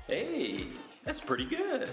Hey, that's pretty good.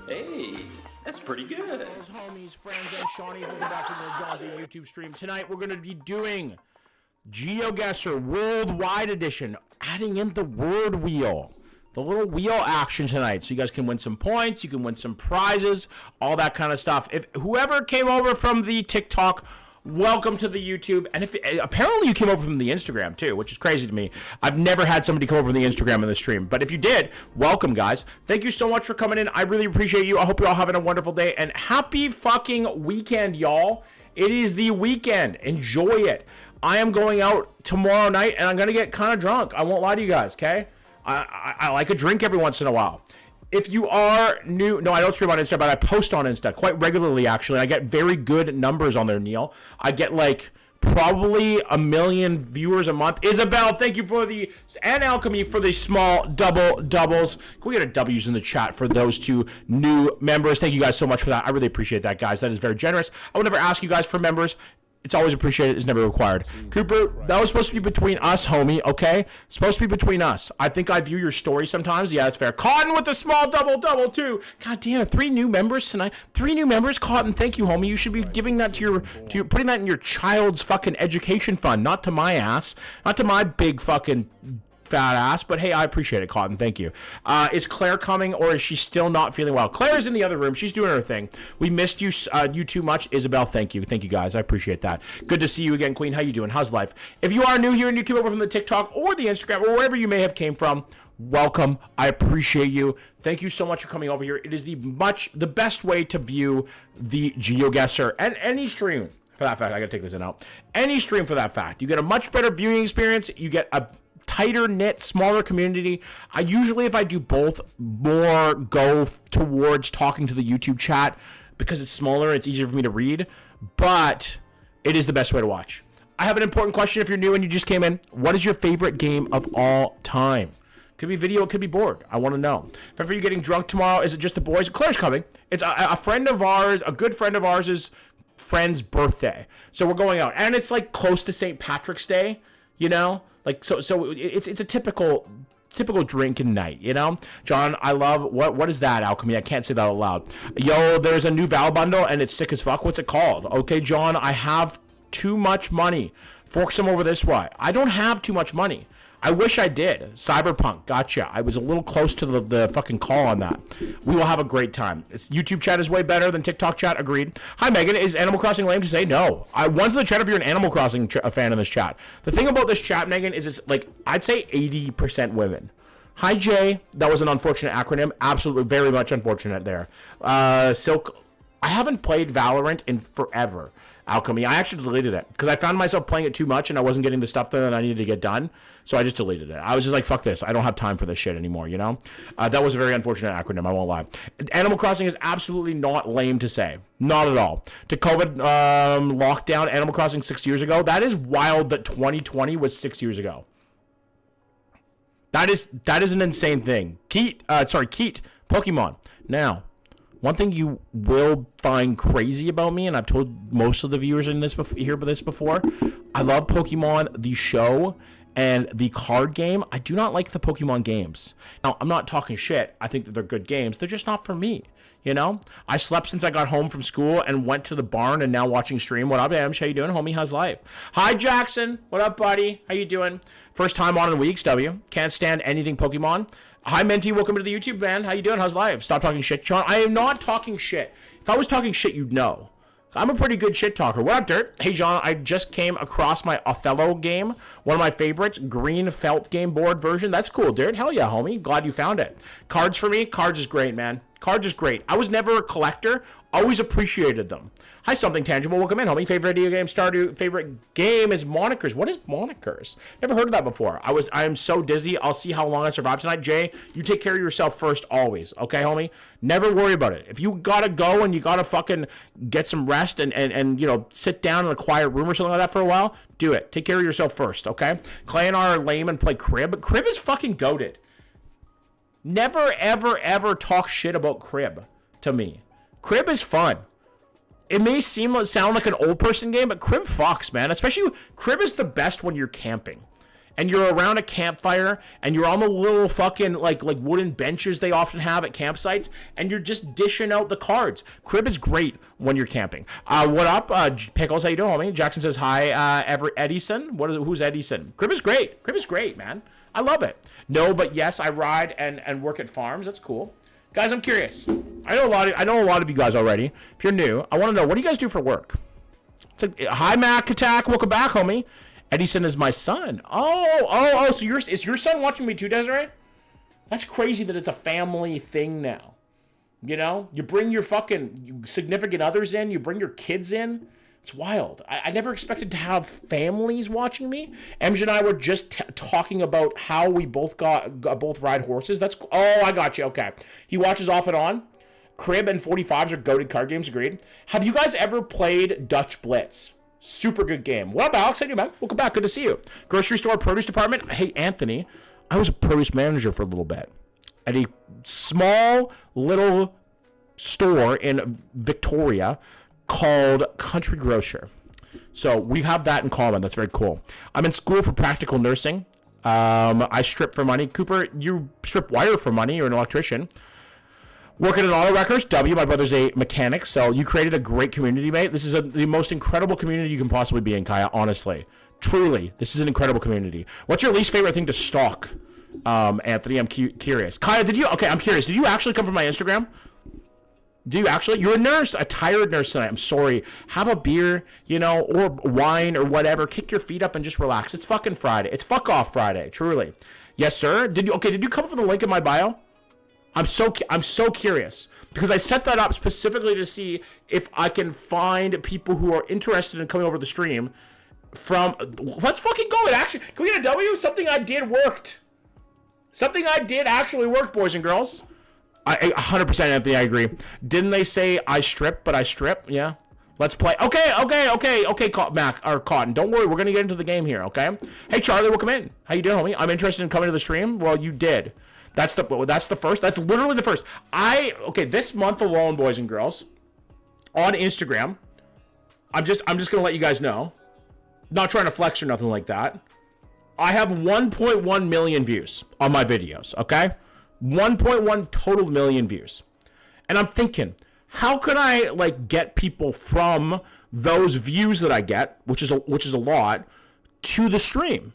Hey, that's pretty good. Those homies, friends, and Shawnees, welcome back to the Jonesy YouTube stream. Tonight we're going to be doing Geoguessr Worldwide Edition, adding in the word wheel. The little wheel action tonight, so you guys can win some points, you can win some prizes, all that kind of stuff. If whoever came over from the TikTok, welcome to the YouTube. And if apparently you came over from the Instagram too, which is crazy to me. I've never had somebody come over from the Instagram in the stream, but if you did, welcome guys. Thank you so much for coming in. I really appreciate you. I hope you're all having a wonderful day and happy fucking weekend, y'all. It is the weekend. Enjoy it. I am going out tomorrow night and I'm gonna get kind of drunk. I won't lie to you guys, okay? I like a drink every once in a while. If you are new, no, I don't stream on Insta, but I post on Insta quite regularly, actually. I get very good numbers on there, Neil. I get like probably 1 million viewers a month. Isabel, thank you for the, and Alchemy for the small doubles. Can we get a W's in the chat for those two new members? Thank you guys so much for that. I really appreciate that, guys. That is very generous. I would never ask you guys for members. It's always appreciated. It's never required. Cooper, that was supposed to be between us, homie, okay? It's supposed to be between us. I think I view your story sometimes. Yeah, that's fair. Cotton with the small double, too. God damn, 3 new members tonight. 3 new members. Cotton, thank you, homie. You should be giving that to your, putting that in your child's fucking education fund, not to my ass. Not to my big fucking fat ass, but hey, I appreciate it, Cotton. Thank you. Is Claire coming, or is she still not feeling well? Claire is in the other room. She's doing her thing. We missed you too much. Isabel, thank you. Thank you, guys. I appreciate that. Good to see you again, Queen. How you doing? How's life? If you are new here and you came over from the TikTok or the Instagram or wherever you may have came from, welcome. I appreciate you. Thank you so much for coming over here. It is the best way to view the Geoguessr and any stream. For that fact, I gotta take this in out. Any stream for that fact. You get a much better viewing experience. You get a tighter knit, smaller community. I usually, if I do both, more go towards talking to the YouTube chat because it's smaller. It's easier for me to read, but it is the best way to watch. I have an important question if you're new and you just came in. What is your favorite game of all time? Could be video, it could be board. I want to know. If ever you're getting drunk tomorrow, is it just the boys? Claire's coming. It's a friend of ours, a good friend of ours' friend's birthday. So we're going out. And it's like close to St. Patrick's Day, you know? Like, so it's a typical drinking night, you know? John, I love, what is that, Alchemy? I can't say that out loud. Yo, there's a new Val bundle and it's sick as fuck. What's it called? Okay, John, I have too much money. Fork some over this way. I don't have too much money. I wish I did. Cyberpunk, gotcha. I was a little close to the fucking call on that. We will have a great time. YouTube chat is way better than TikTok chat, agreed. Hi, Megan. Is Animal Crossing lame to say? No. One to the chat if you're an Animal Crossing fan in this chat. The thing about this chat, Megan, is it's like, I'd say 80% women. Hi, Jay. That was an unfortunate acronym. Absolutely, very much unfortunate there. Silk. I haven't played Valorant in forever. Alchemy. I actually deleted it because I found myself playing it too much and I wasn't getting the stuff that I needed to get done. So I just deleted it. I was just like, fuck this. I don't have time for this shit anymore, you know? That was a very unfortunate acronym, I won't lie. Animal Crossing is absolutely not lame to say. Not at all. To COVID lockdown, Animal Crossing 6 years ago, that is wild that 2020 was 6 years ago. That is an insane thing. Keat, Pokemon. Now, one thing you will find crazy about me, and I've told most of the viewers in this before, I love Pokemon, the show, and the card game. I do not like the Pokemon games. Now, I'm not talking shit. I think that they're good games. They're just not for me, you know? I slept since I got home from school and went to the barn and now watching stream. What up, Amsh? How you doing, homie? How's life? Hi, Jackson. What up, buddy? How you doing? First time on in weeks, W. Can't stand anything Pokemon. Hi, Menti. Welcome to the YouTube, man. How you doing? How's life? Stop talking shit, Sean. I am not talking shit. If I was talking shit, you'd know. I'm a pretty good shit talker. What up, Dirt? Hey, John, I just came across my Othello game. One of my favorites. Green felt game board version. That's cool, Dirt. Hell yeah, homie. Glad you found it. Cards for me? Cards is great, man. Cards is great. I was never a collector. Always appreciated them. Hi, Something Tangible. Welcome in, homie. Favorite video game, Stardew. Favorite game is Monikers. What is Monikers? Never heard of that before. I am so dizzy. I'll see how long I survive tonight. Jay, you take care of yourself first always. Okay, homie? Never worry about it. If you gotta go and you gotta fucking get some rest and you know, sit down in a quiet room or something like that for a while, do it. Take care of yourself first, okay? Clay and I are lame and play Crib. Crib is fucking goated. Never, ever, ever talk shit about Crib to me. Crib is fun. It may sound like an old person game, but Crib fucks, man. Especially, Crib is the best when you're camping. And you're around a campfire, and you're on the little fucking, like wooden benches they often have at campsites, and you're just dishing out the cards. Crib is great when you're camping. What up? Pickles, how you doing, homie? Jackson says, hi, Edison. Who's Edison? Crib is great. Crib is great, man. I love it. No, but yes, I ride and work at farms. That's cool. Guys, I'm curious. I know a lot of you guys already. If you're new, I want to know, what do you guys do for work? It's like, hi, Mac Attack. Welcome back, homie. Edison is my son. Oh. So is your son watching me too, Desiree? That's crazy that it's a family thing now. You know, you bring your fucking significant others in. You bring your kids in. It's wild. I never expected to have families watching me. Emj and I were just talking about how we both ride horses. I got you. Okay. He watches off and on. Crib and 45s are goated card games, agreed. Have you guys ever played Dutch Blitz? Super good game. What up, Alex? How you, man? Welcome back. Good to see you. Grocery store, produce department. Hey, Anthony. I was a produce manager for a little bit at a small little store in Victoria called Country Grocer. So we have that in common. That's very cool. I'm in school for practical nursing. I strip for money. Cooper, you strip wire for money. You're an electrician. Working at auto wreckers. W, my brother's a mechanic. So you created a great community, mate. This is the most incredible community you can possibly be in, Kaya, honestly. Truly, this is an incredible community. What's your least favorite thing to stalk? Anthony, I'm curious. Kaya, okay, I'm curious. Did you actually come from my Instagram? Do you actually? You're a nurse, a tired nurse tonight. I'm sorry. Have a beer, or wine or whatever. Kick your feet up and just relax. It's fucking Friday. It's fuck off Friday, truly. Yes, sir. Did you come up with the link in my bio? I'm so curious because I set that up specifically to see if I can find people who are interested in coming over the stream from. Let's fucking go. It actually, can we get a W? Something I did worked. Something I did actually worked, boys and girls. I 100%, Anthony, I agree. Didn't they say I strip, but I strip? Yeah. Let's play. Okay, Mac, or Cotton. Don't worry, we're going to get into the game here, okay? Hey, Charlie, welcome in. How you doing, homie? I'm interested in coming to the stream. Well, you did. That's the first. That's literally the first. This month alone, boys and girls, on Instagram, I'm just going to let you guys know. Not trying to flex or nothing like that. I have 1.1 million views on my videos, okay? 1.1 total million views. And I'm thinking, how could I get people from those views that I get, which is a lot, to the stream?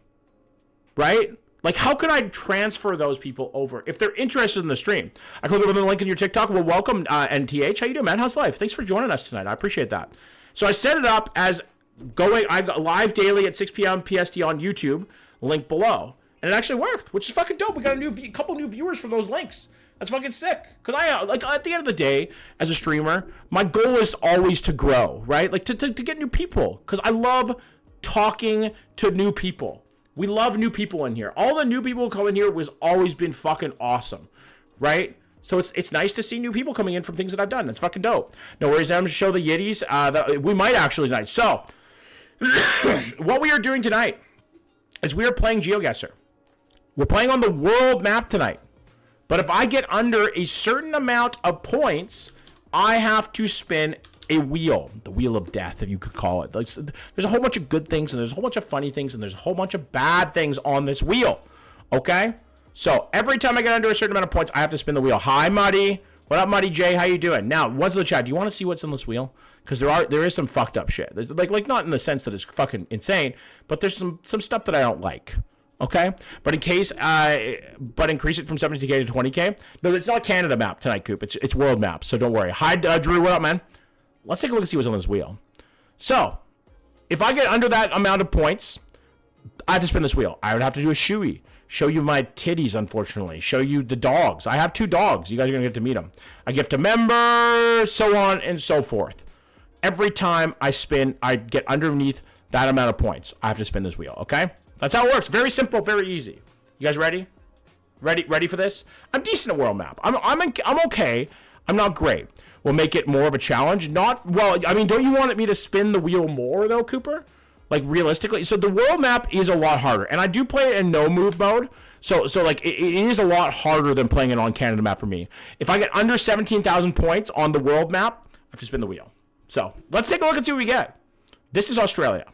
Right? How could I transfer those people over if they're interested in the stream? I click over the link in your TikTok. Well, welcome, NTH. How you doing, man? How's life? Thanks for joining us tonight. I appreciate that. So I set it up as I got live daily at 6 p.m. PST on YouTube, link below. And it actually worked, which is fucking dope. We got a couple new viewers from those links. That's fucking sick. Because at the end of the day, as a streamer, my goal is always to grow, right? To get new people. Because I love talking to new people. We love new people in here. All the new people who come in here has always been fucking awesome, right? So it's nice to see new people coming in from things that I've done. That's fucking dope. No worries. I'm going to show the Yiddies. We might actually tonight. So, what we are doing tonight is we are playing Geoguessr. We're playing on the world map tonight. But if I get under a certain amount of points, I have to spin a wheel. The wheel of death, if you could call it. There's a whole bunch of good things, and there's a whole bunch of funny things, and there's a whole bunch of bad things on this wheel. Okay? So every time I get under a certain amount of points, I have to spin the wheel. Hi, Muddy. What up, Muddy J? How you doing? Now, once in the chat, do you want to see what's in this wheel? Because there is some fucked up shit. There's not in the sense that it's fucking insane, but there's some stuff that I don't like. Okay, but increase it from 70k to 20k. No, it's not Canada map tonight, Coop. It's world map, so don't worry. Hi, Drew. What up, man? Let's take a look and see what's on this wheel. So, if I get under that amount of points, I have to spin this wheel. I would have to do a shoey. Show you my titties, unfortunately. Show you the dogs. I have 2 dogs. You guys are gonna get to meet them. I gift a member, so on and so forth. Every time I spin, I get underneath that amount of points. I have to spin this wheel. Okay. That's how it works. Very simple, very easy. You guys ready? Ready for this? I'm decent at world map. I'm okay. I'm not great. We'll make it more of a challenge. Don't you want me to spin the wheel more though, Cooper? Realistically. So the world map is a lot harder, and I do play it in no move mode. So it is a lot harder than playing it on Canada map for me. If I get under 17,000 points on the world map, I have to spin the wheel. So let's take a look and see what we get. This is Australia.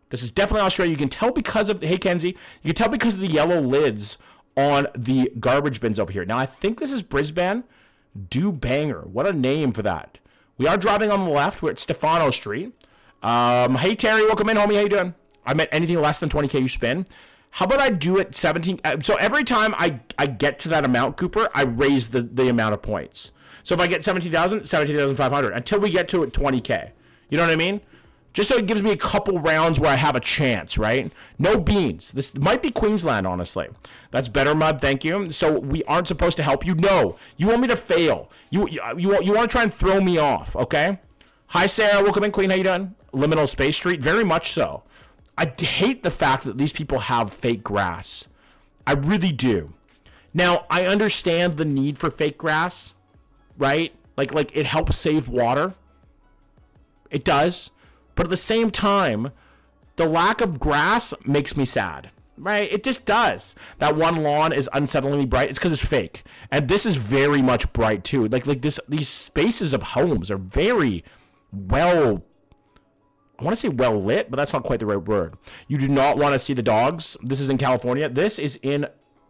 This is definitely Australia. You can tell because of, hey Kenzie, you can tell because of the yellow lids on the garbage bins over here. Now I think this is Brisbane. Do banger. What a name for that. We are driving on the left. We're at Stefano Street. Hey Terry, welcome in, homie. How you doing? I meant anything less than 20k you spin. How about I do it 17? So every time I get to that amount, Cooper, I raise the amount of points. So if I get 17,000, 17,500 until we get to it 20k. You know what I mean? Just so it gives me a couple rounds where I have a chance, right? No beans. This might be Queensland, honestly. That's better, Mud. Thank you. So we aren't supposed to help you? No. You want me to fail. You want to try and throw me off, okay? Hi, Sarah. Welcome in, Queen. How you doing? Liminal Space Street. Very much so. I hate the fact that these people have fake grass. I really do. Now, I understand the need for fake grass, right? Like it helps save water. It does. But at the same time, the lack of grass makes me sad, right? It just does. That one lawn is unsettlingly bright. It's because it's fake. And this is very much bright too. These spaces of homes are very well, I want to say well lit, but that's not quite the right word. You do not want to see the dogs. This is in California. This is in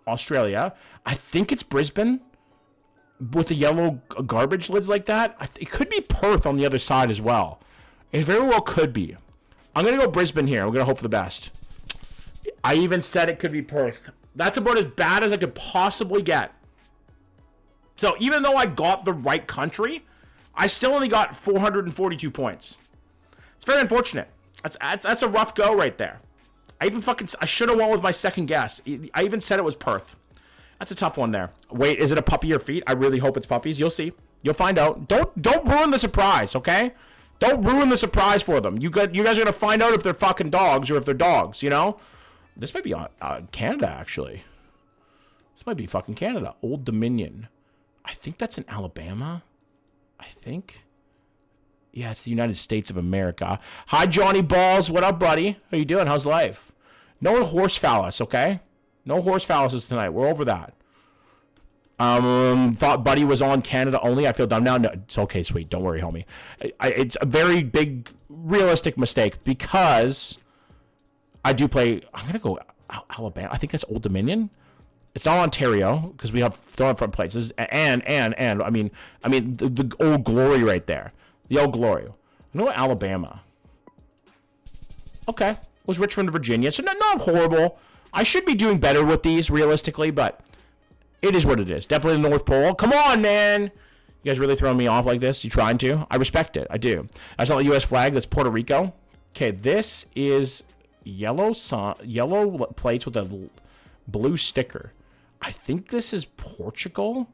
Australia. I think it's Brisbane with the yellow garbage lids like that. It could be Perth on the other side as well. It very well could be. I'm going to go Brisbane here. I'm going to hope for the best. I even said it could be Perth. That's about as bad as I could possibly get. So even though I got the right country, I still only got 442 points. It's very unfortunate. That's a rough go right there. I should have won with my second guess. I even said it was Perth. That's a tough one there. Wait, is it a puppy or feet? I really hope it's puppies. You'll see. You'll find out. Don't ruin the surprise, okay? Don't ruin the surprise for them. You guys are gonna find out if they're fucking dogs or if they're dogs. You know. This might be Canada actually. This might be fucking Canada. Old Dominion. I think that's in Alabama. I think. Yeah, it's the United States of America. Hi, Johnny Balls. What up, buddy? How you doing? How's life? No horse phallus, okay? No horse phalluses tonight. We're over that. Thought Buddy was on Canada only. I feel dumb now. No, it's okay, sweet. Don't worry, homie. It's a very big, realistic mistake because I do play. I'm going to go Alabama. I think that's Old Dominion. It's not Ontario because we don't have front plates. This is, and I mean the Old Glory right there. The Old Glory. I know Alabama. Okay. It was Richmond, Virginia. So not horrible. I should be doing better with these realistically, but it is what it is. Definitely the North Pole. Come on, man. You guys really throwing me off like this? You trying to? I respect it. I do. That's not the U.S. flag. That's Puerto Rico. Okay, this is yellow plates with a blue sticker. I think this is Portugal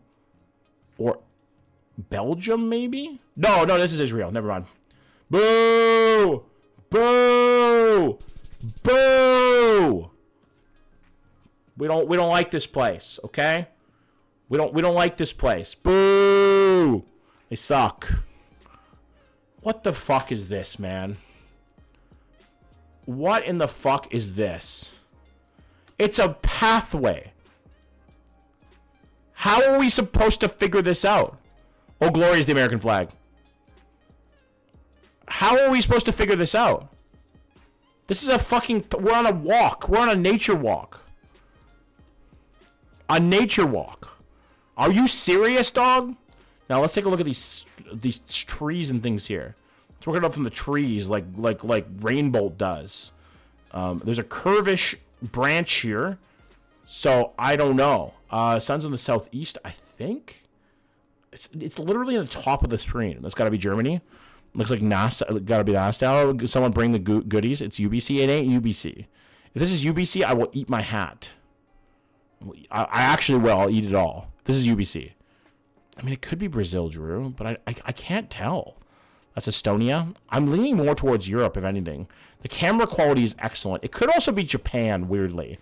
or Belgium, maybe? No, this is Israel. Never mind. Boo! Boo! Boo! We don't like this place, okay? We don't like this place. Boo! They suck. What the fuck is this, man? What in the fuck is this? It's a pathway. How are we supposed to figure this out? Oh, glory is the American flag. How are we supposed to figure this out? This is a fucking... We're on a walk. We're on a nature walk. A nature walk. Are you serious, dog? Now let's take a look at these trees and things here. Let's work it up from the trees like Rainbow does. There's a curvish branch here. So I don't know. Sun's in the southeast, I think. It's literally on the top of the screen. That's got to be Germany. Looks like NASA. Got to be NASA. Someone bring the goodies. It's UBC. It ain't UBC. If this is UBC, I will eat my hat. I actually will. I'll eat it all. This is UBC. I mean, it could be Brazil, Drew, but I can't tell. That's Estonia. I'm leaning more towards Europe, if anything. The camera quality is excellent. It could also be Japan, weirdly.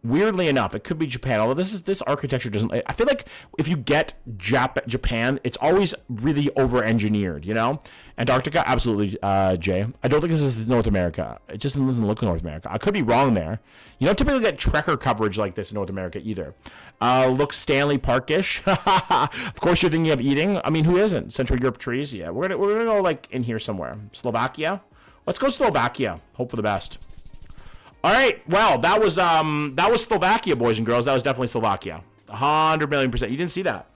Weirdly enough, it could be Japan. Although this architecture doesn't... I feel like if you get Japan, it's always really over-engineered, you know? Antarctica, absolutely, Jay. I don't think this is North America. It just doesn't look like North America. I could be wrong there. You don't typically get trekker coverage like this in North America either. Looks Stanley Parkish. Of course, you're thinking of eating. I mean, who isn't? Central Europe trees. Yeah, we're gonna go like in here somewhere. Slovakia. Let's go Slovakia. Hope for the best. All right, well, that was Slovakia, boys and girls. That was definitely Slovakia. 100,000,000%. You didn't see that.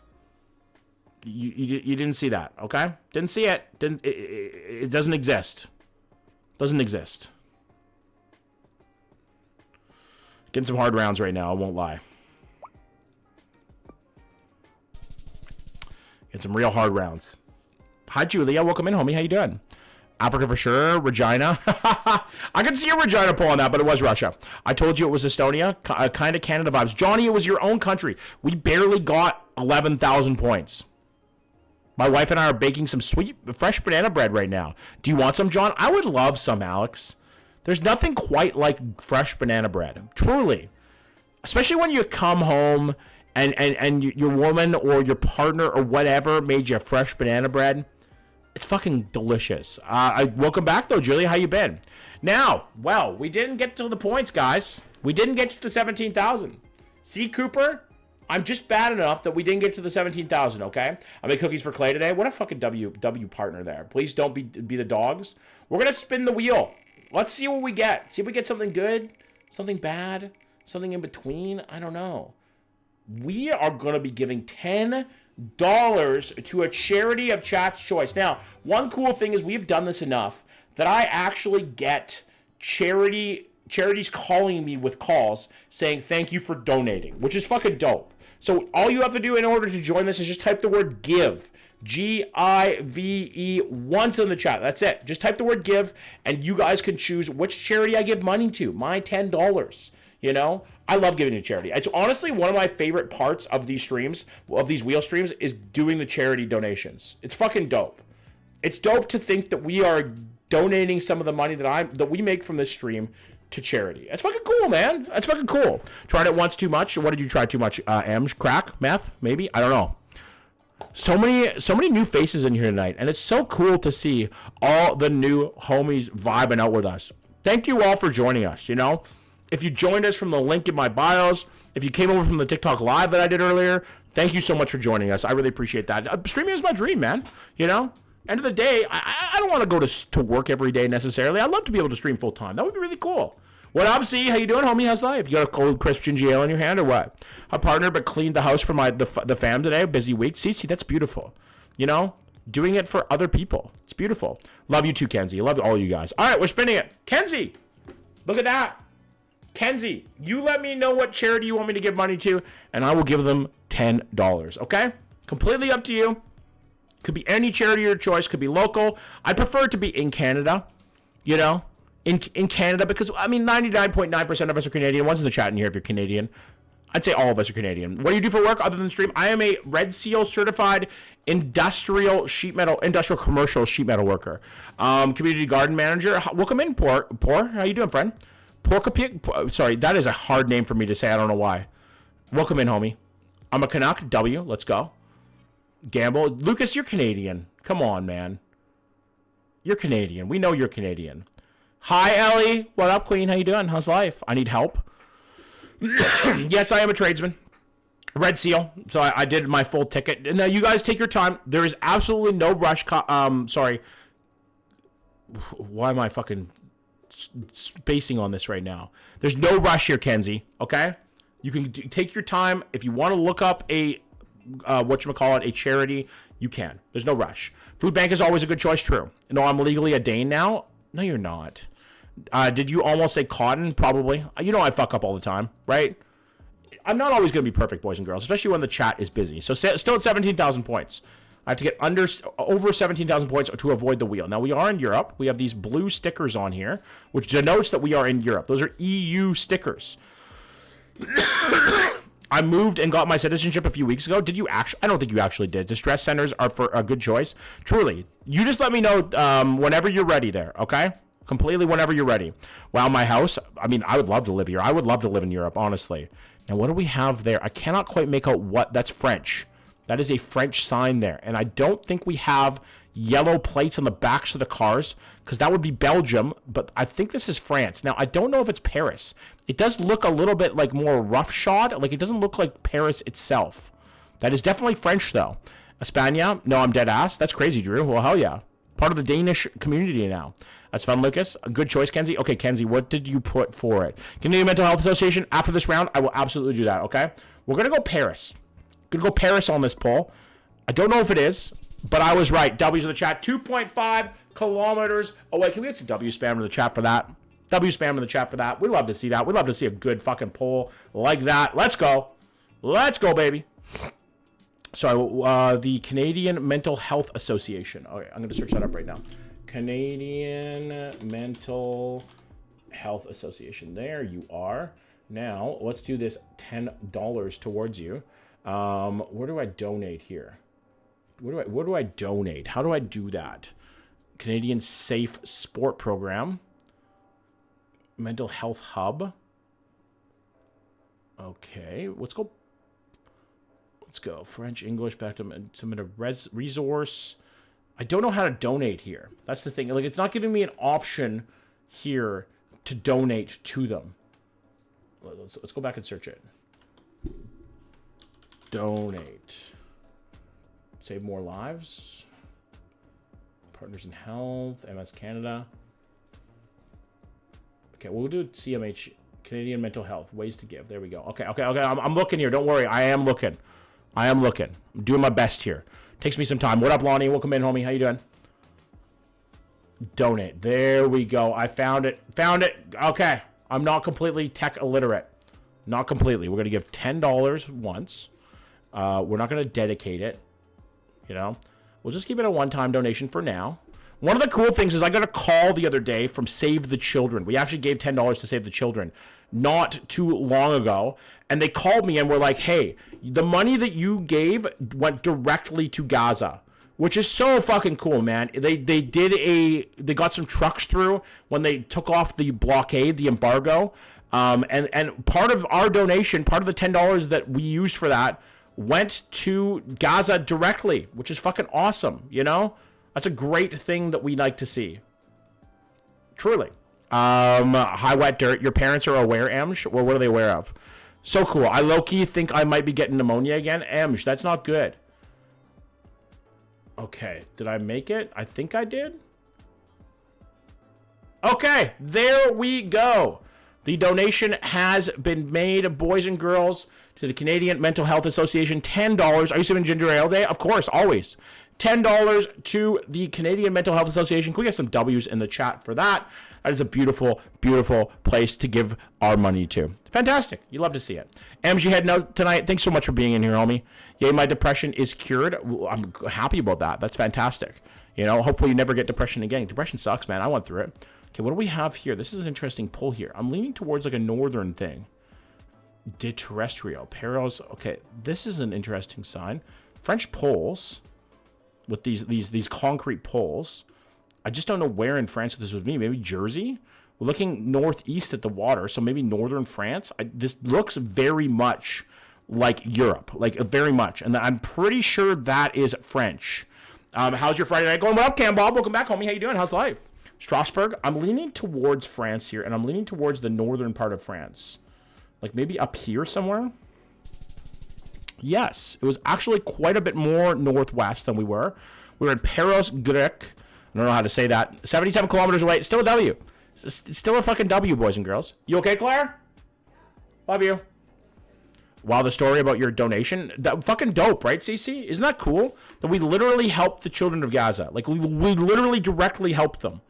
You didn't see that, okay? Didn't see it. It doesn't exist. Doesn't exist. Getting some hard rounds right now, I won't lie. Getting some real hard rounds. Hi, Julia. Welcome in, homie. How you doing? Africa for sure. Regina. I could see a Regina pull on that, but it was Russia. I told you it was Estonia. Kind of Canada vibes. Johnny, it was your own country. We barely got 11,000 points. My wife and I are baking some sweet, fresh banana bread right now. Do you want some, John? I would love some, Alex. There's nothing quite like fresh banana bread. Truly. Especially when you come home and your woman or your partner or whatever made you fresh banana bread. It's fucking delicious. Welcome back, though, Julia. How you been? Now, well, we didn't get to the points, guys. We didn't get to the 17,000. See, Cooper? I'm just bad enough that we didn't get to the 17,000, okay? I made cookies for Clay today. What a fucking W partner there. Please don't be the dogs. We're going to spin the wheel. Let's see what we get. See if we get something good, something bad, something in between. I don't know. We are going to be giving $10 to a charity of chat's choice. Now, one cool thing is we've done this enough that I actually get charity charities calling me with calls saying thank you for donating, which is fucking dope. So all you have to do in order to join this is just type the word give. Give once in the chat. That's it. Just type the word give, and you guys can choose which charity I give money to. My $10. You know, I love giving to charity. It's honestly one of my favorite parts of these streams, of these wheel streams, is doing the charity donations. It's fucking dope. It's dope to think that we are donating some of the money that we make from this stream to charity. That's fucking cool, man. That's fucking cool. Tried it once too much. What did you try too much? Crack? Meth? Maybe? I don't know. So many new faces in here tonight, and it's so cool to see all the new homies vibing out with us. Thank you all for joining us, you know? If you joined us from the link in my bios, if you came over from the TikTok live that I did earlier, thank you so much for joining us. I really appreciate that. Streaming is my dream, man. You know? End of the day, I don't want to go to work every day necessarily. I'd love to be able to stream full time. That would be really cool. What up, C? How you doing, homie? How's life? You got a cold Christian GL in your hand or what? I partnered but cleaned the house for the fam today. Busy week. See, that's beautiful. You know? Doing it for other people. It's beautiful. Love you too, Kenzie. Love all you guys. All right, we're spinning it. Kenzie, look at that. Kenzie, you let me know what charity you want me to give money to, and I will give them $10, okay? Completely up to you. Could be any charity of your choice. Could be local. I prefer it to be in Canada, you know? In Canada, because, I mean, 99.9% of us are Canadian. One's in the chat in here if you're Canadian. I'd say all of us are Canadian. What do you do for work other than stream? I am a Red Seal certified industrial commercial sheet metal worker. Community garden manager. Welcome in, Poor. How you doing, friend? Sorry, that is a hard name for me to say. I don't know why. Welcome in, homie. I'm a Canuck. W. Let's go. Gamble. Lucas, you're Canadian. Come on, man. You're Canadian. We know you're Canadian. Hi, Ellie. What up, Queen? How you doing? How's life? I need help. Yes, I am a tradesman. Red Seal. So I did my full ticket. Now, you guys take your time. There is absolutely no rush. Sorry. Why am I fucking spacing on this right now? There's no rush here, Kenzie. Okay? You can take your time. If you want to look up a charity, you can. There's no rush. Food bank is always a good choice. True. No, I'm legally a Dane now. No, you're not. Did you almost say cotton? Probably. You know I fuck up all the time, right? I'm not always going to be perfect, boys and girls, especially when the chat is busy. So still at 17,000 points. I have to get over 17,000 points to avoid the wheel. Now, we are in Europe. We have these blue stickers on here, which denotes that we are in Europe. Those are EU stickers. I moved and got my citizenship a few weeks ago. Did you actually? I don't think you actually did. Distress centers are for a good choice. Truly. You just let me know whenever you're ready there, okay? Completely whenever you're ready. Wow, my house. I mean, I would love to live here. I would love to live in Europe, honestly. Now, what do we have there? I cannot quite make out what. That's French. That is a French sign there. And I don't think we have yellow plates on the backs of the cars, because that would be Belgium, but I think this is France. Now, I don't know if it's Paris. It does look a little bit like more roughshod. Like, it doesn't look like Paris itself. That is definitely French, though. España? No, I'm dead ass. That's crazy, Drew. Well, hell yeah. Part of the Danish community now. That's fun, Lucas. A good choice, Kenzie. Okay, Kenzie, what did you put for it? Canadian Mental Health Association. After this round, I will absolutely do that, okay? We're going to go Paris. Going to go Paris on this poll. I don't know if it is, but I was right. W's in the chat. 2.5 kilometers away. Can we get some W spam in the chat for that? W spam in the chat for that. We love to see that. We love to see a good fucking poll like that. Let's go. Let's go, baby. So, the Canadian Mental Health Association. Okay, I'm going to search that up right now. Canadian Mental Health Association. There you are. Now, let's do this $10 towards you. Where do I donate here? Where do I donate? How do I do that? Canadian Safe Sport Program. Mental Health Hub. Okay, let's go. Let's go. French, English, back to submit a resource. I don't know how to donate here. That's the thing. Like, it's not giving me an option here to donate to them. Let's go back and search it. Donate. Save more lives. Partners in Health. MS Canada. Okay, we'll do CMH. Canadian Mental Health. Ways to give. There we go. Okay. I'm looking here. Don't worry. I am looking. I'm doing my best here. Takes me some time. What up, Lonnie? Welcome in, homie. How you doing? Donate. There we go. I found it. Okay. I'm not completely tech illiterate. Not completely. We're going to give $10 once. We're not going to dedicate it. You know, we'll just keep it a one-time donation for now. One of the cool things is I got a call the other day from Save the Children. We actually gave $10 to Save the Children not too long ago. And they called me and were like, hey, the money that you gave went directly to Gaza, which is so fucking cool, man. They got some trucks through when they took off the blockade, the embargo. And part of our donation, part of the $10 that we used for that went to Gaza directly, which is fucking awesome, you know? That's a great thing that we like to see. Truly. High wet dirt. Your parents are aware, Emsh? Or what are they aware of? So cool. I low-key think I might be getting pneumonia again. Emsh, that's not good. Okay. Did I make it? I think I did. Okay. There we go. The donation has been made, boys and girls, to the Canadian Mental Health Association. $10. Are you sipping ginger ale day? Of course, always. $10 to the Canadian Mental Health Association. Can we get some W's in the chat for that? That is a beautiful, beautiful place to give our money to. Fantastic. You love to see it. MG heading out tonight. Thanks so much for being in here, homie. Yay, my depression is cured. I'm happy about that. That's fantastic. You know, hopefully you never get depression again. Depression sucks, man. I went through it. Okay, what do we have here? This is an interesting pull here. I'm leaning towards like a northern thing. Did terrestrial. Perils. Okay, this is an interesting sign. French poles with these concrete poles. I just don't know where in France this would be. Maybe Jersey? We're looking northeast at the water, so maybe northern France. This looks very much like Europe, like very much. And I'm pretty sure that is French. How's your Friday night going? Well, Cam Bob, welcome back, homie. How you doing? How's life? Strasbourg. I'm leaning towards France here, and I'm leaning towards the northern part of France. Like maybe up here somewhere? Yes, it was actually quite a bit more northwest than we were. We were in Paros, Grec. I don't know how to say that. 77 kilometers away. It's still a W. It's still a fucking W, boys and girls. You okay, Claire? Love you. Wow, the story about your donation. That fucking dope, right, CC? Isn't that cool? That we literally helped the children of Gaza. Like, we literally directly helped them.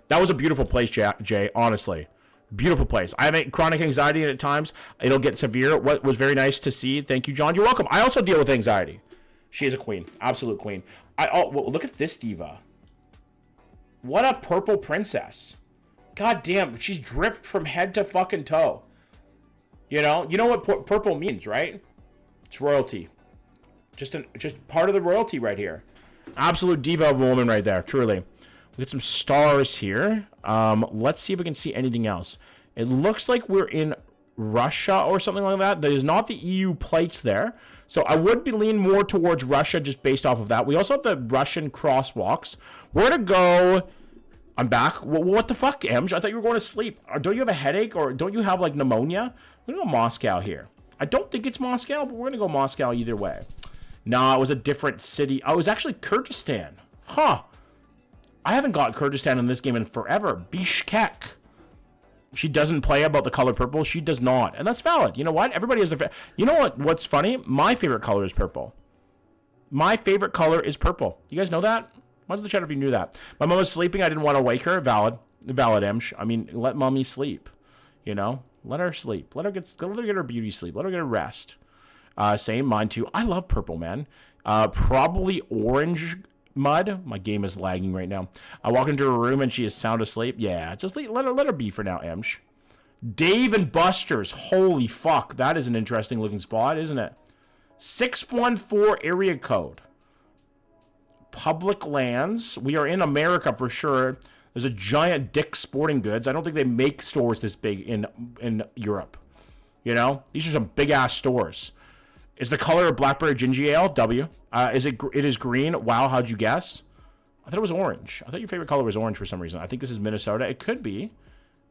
That was a beautiful place, Jay, honestly. Beautiful place. I have chronic anxiety at times. It'll get severe. What was very nice to see. Thank you, John. You're welcome. I also deal with anxiety. She is a queen. Absolute queen. Well, look at this diva. What a purple princess. God damn. She's dripped from head to fucking toe. You know what purple means, right? It's royalty. Just part of the royalty right here. Absolute diva of a woman right there. Truly. We get some stars here. Let's see if we can see anything else. It looks like we're in Russia or something like that. There's not the EU plates there. So I would be leaning more towards Russia just based off of that. We also have the Russian crosswalks. We're going to go... I'm back. What the fuck, Emj? I thought you were going to sleep. Or don't you have a headache? Or don't you have, like, pneumonia? We're going to go Moscow here. I don't think it's Moscow, but we're going to go Moscow either way. No, it was a different city. Oh, it was actually Kyrgyzstan. Huh. I haven't got Kyrgyzstan in this game in forever. Bishkek. She doesn't play about the color purple. She does not. And that's valid. You know what? Everybody has a... You know what's funny? My favorite color is purple. My favorite color is purple. You guys know that? Why does the chat if you knew that? My mom was sleeping. I didn't want to wake her. Valid. Valid, Emsh. I mean, let mommy sleep. You know? Let her sleep. Let her get her beauty sleep. Let her get her rest. Same. Mine too. I love purple, man. Probably orange mud. My game is lagging right now. I walk into her room and she is sound asleep. Yeah, just let her be for now, Emsh. Dave and Buster's. Holy fuck. That is an interesting looking spot, isn't it? 614 area code. Public lands. We are in America for sure. There's a giant Dick's Sporting Goods. I don't think they make stores this big in Europe. You know? These are some big ass stores. Is the color of blackberry ginger ale? W. It is green. Wow, how'd you guess? I thought it was orange. I thought your favorite color was orange for some reason. I think this is Minnesota. It could be.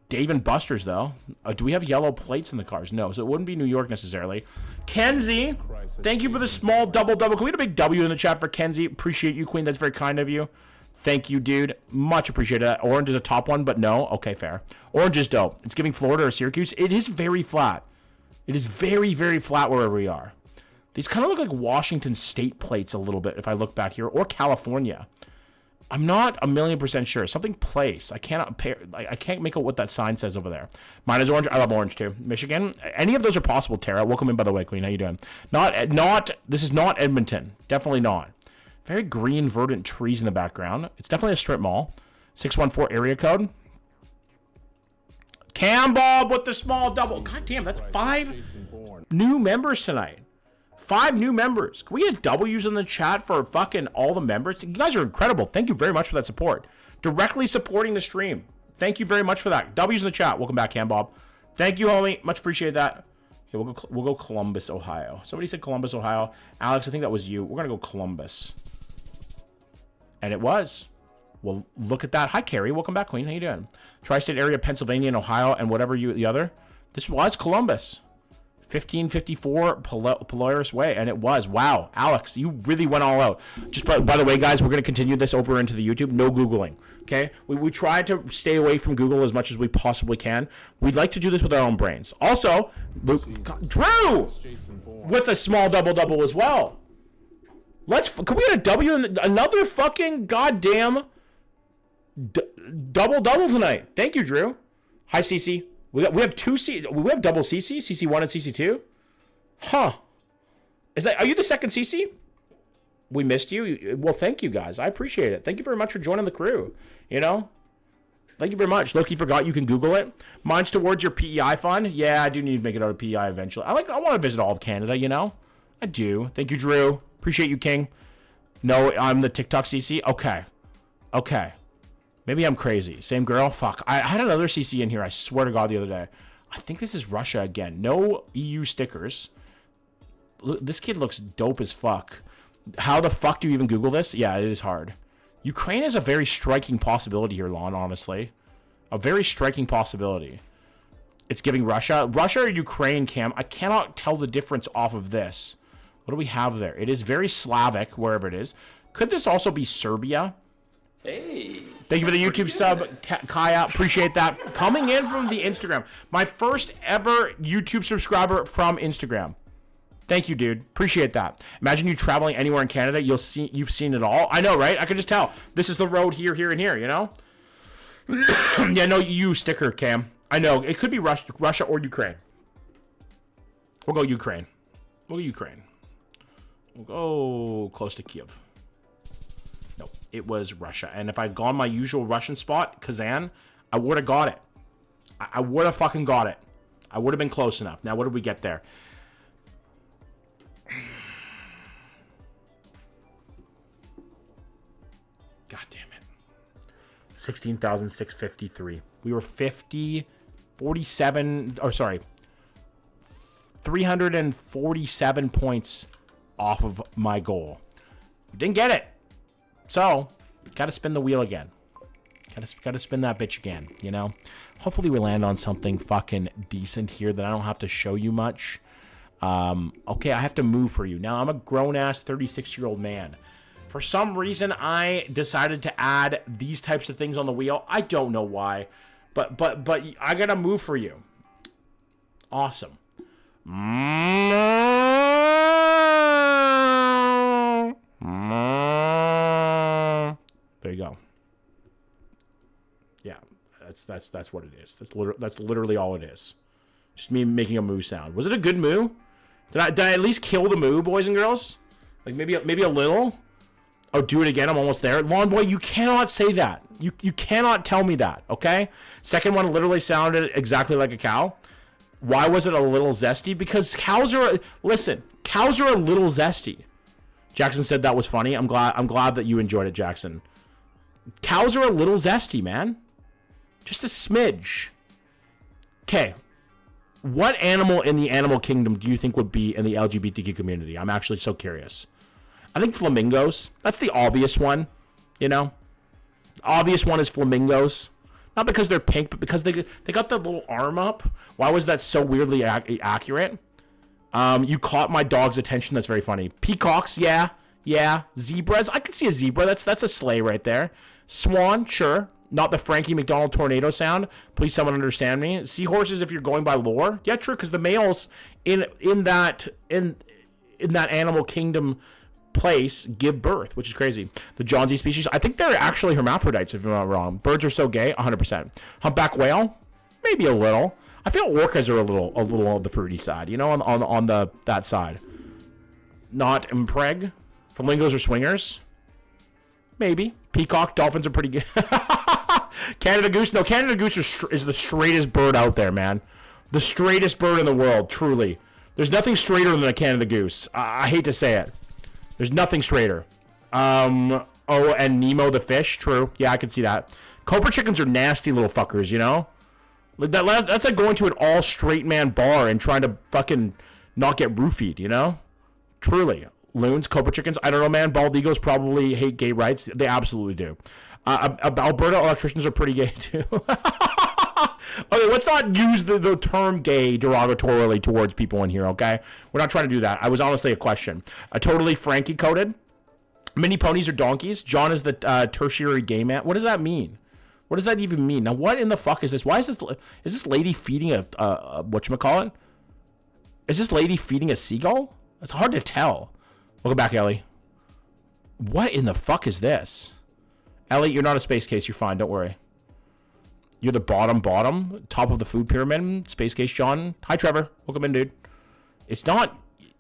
Dave and Buster's, though. Do we have yellow plates in the cars? No, so it wouldn't be New York necessarily. Kenzie, thank you for the small double. Can we get a big W in the chat for Kenzie? Appreciate you, Queen. That's very kind of you. Thank you, dude. Much appreciated. Orange is a top one, but no. Okay, fair. Orange is dope. It's giving Florida or Syracuse. It is very flat. It is very, very flat wherever we are. These kind of look like Washington State plates a little bit if I look back here, or California. I'm not 1,000,000% sure. Something place. I can't make out what that sign says over there. Mine is orange. I love orange too. Michigan. Any of those are possible. Tara, welcome in by the way, Queen. How you doing? This is not Edmonton. Definitely not. Very green, verdant trees in the background. It's definitely a strip mall. 614 area code. Cam Bob with the small double. God damn, that's 5 new members tonight. 5 new members. Can we get W's in the chat for fucking all the members? You guys are incredible. Thank you very much for that support. Directly supporting the stream. Thank you very much for that. W's in the chat. Welcome back, Cam Bob. Thank you, homie. Much appreciate that. Okay, we'll go Columbus, Ohio. Somebody said Columbus, Ohio. Alex, I think that was you. We're gonna go Columbus. And it was. Well, look at that. Hi, Carrie. Welcome back, Queen. How you doing? Tri-state area, Pennsylvania and Ohio, and whatever the other. This was Columbus. 1554 Polaris Way, and it was. Wow, Alex, you really went all out. Just by the way, guys, we're going to continue this over into the YouTube. No Googling, okay? We try to stay away from Google as much as we possibly can. We'd like to do this with our own brains. Also, Drew with a small double as well. Can we get a W and another fucking goddamn double tonight? Thank you, Drew. Hi, Cece. We have we have double CC, CC1 and CC2. Huh. Are you the second CC? We missed you. Well, thank you guys. I appreciate it. Thank you very much for joining the crew. You know? Thank you very much. Loki forgot you can Google it. Mine's towards your PEI fund. Yeah, I do need to make it out of PEI eventually. I want to visit all of Canada, you know? I do. Thank you, Drew. Appreciate you, King. No, I'm the TikTok CC. Okay. Maybe I'm crazy. Same girl? Fuck. I had another CC in here, I swear to God, the other day. I think this is Russia again. No EU stickers. This kid looks dope as fuck. How the fuck do you even Google this? Yeah, it is hard. Ukraine is a very striking possibility here, Lon, honestly. A very striking possibility. It's giving Russia. Russia or Ukraine, Cam? I cannot tell the difference off of this. What do we have there? It is very Slavic, wherever it is. Could this also be Serbia? Hey. Thank you for the YouTube sub, Kaya. Appreciate that. Coming in from the Instagram. My first ever YouTube subscriber from Instagram. Thank you, dude. Appreciate that. Imagine you traveling anywhere in Canada. You've seen it all. I know, right? I can just tell. This is the road here, and here, you know? Yeah, no EU sticker, Cam. I know. It could be Russia or Ukraine. We'll go Ukraine. We'll go close to Kiev. No, it was Russia. And if I'd gone my usual Russian spot, Kazan, I would have got it. I would have fucking got it. I would have been close enough. Now, what did we get there? God damn it. 16,653. We were 347 points off of my goal. We didn't get it. So, gotta spin the wheel again. Gotta spin that bitch again, you know? Hopefully we land on something fucking decent here that I don't have to show you much. Okay, I have to move for you. Now, I'm a grown-ass 36-year-old man. For some reason, I decided to add these types of things on the wheel. I don't know why. But I gotta move for you. Awesome. There you go. Yeah, that's what it is. That's literally all it is. Just me making a moo sound. Was it a good moo? Did I at least kill the moo, boys and girls? Like maybe a little. Oh, do it again. I'm almost there. Lawn boy, you cannot say that. You cannot tell me that. Okay. Second one literally sounded exactly like a cow. Why was it a little zesty? Because cows are a little zesty. Jackson said that was funny. I'm glad that you enjoyed it, Jackson. Cows are a little zesty, man. Just a smidge. Okay. What animal in the animal kingdom do you think would be in the LGBTQ community? I'm actually so curious. I think flamingos. That's the obvious one, you know? The obvious one is flamingos. Not because they're pink, but because they got that little arm up. Why was that so weirdly accurate? You caught my dog's attention. That's very funny. Peacocks, yeah. Zebras, I can see a zebra. That's a sleigh right there. Swan, sure. Not the Frankie McDonald tornado sound. Please, someone understand me. Seahorses, if you're going by lore, yeah, true. Because the males in that animal kingdom place give birth, which is crazy. The Johnsy species, I think they're actually hermaphrodites, if I'm not wrong. Birds are so gay, 100%. Humpback whale, maybe a little. I feel orcas are a little on the fruity side, you know, on that side. Not impreg. Flamingos are swingers, maybe. Peacock, dolphins are pretty good. Canada goose, no, Canada goose is the straightest bird out there, man. The straightest bird in the world, truly. There's nothing straighter than a Canada goose. I hate to say it. There's nothing straighter. Oh, and Nemo the fish. True. Yeah, I can see that. Cobra chickens are nasty little fuckers, you know? That's like going to an all straight man bar and trying to fucking not get roofied, you know? Truly. Loons, cobra chickens. I don't know, man. Bald eagles probably hate gay rights. They absolutely do. Alberta electricians are pretty gay, too. Okay, let's not use the term gay derogatorily towards people in here, okay? We're not trying to do that. I was honestly a question. Totally Frankie coded. Mini ponies are donkeys. John is the tertiary gay man. What does that mean? What does that even mean? Now, what in the fuck is this? Why is this lady feeding a whatchamacallit? Is this lady feeding a seagull? It's hard to tell. Welcome back, Ellie. What in the fuck is this? Ellie, you're not a space case. You're fine. Don't worry. You're the bottom, top of the food pyramid. Space case, John. Hi, Trevor. Welcome in, dude. It's not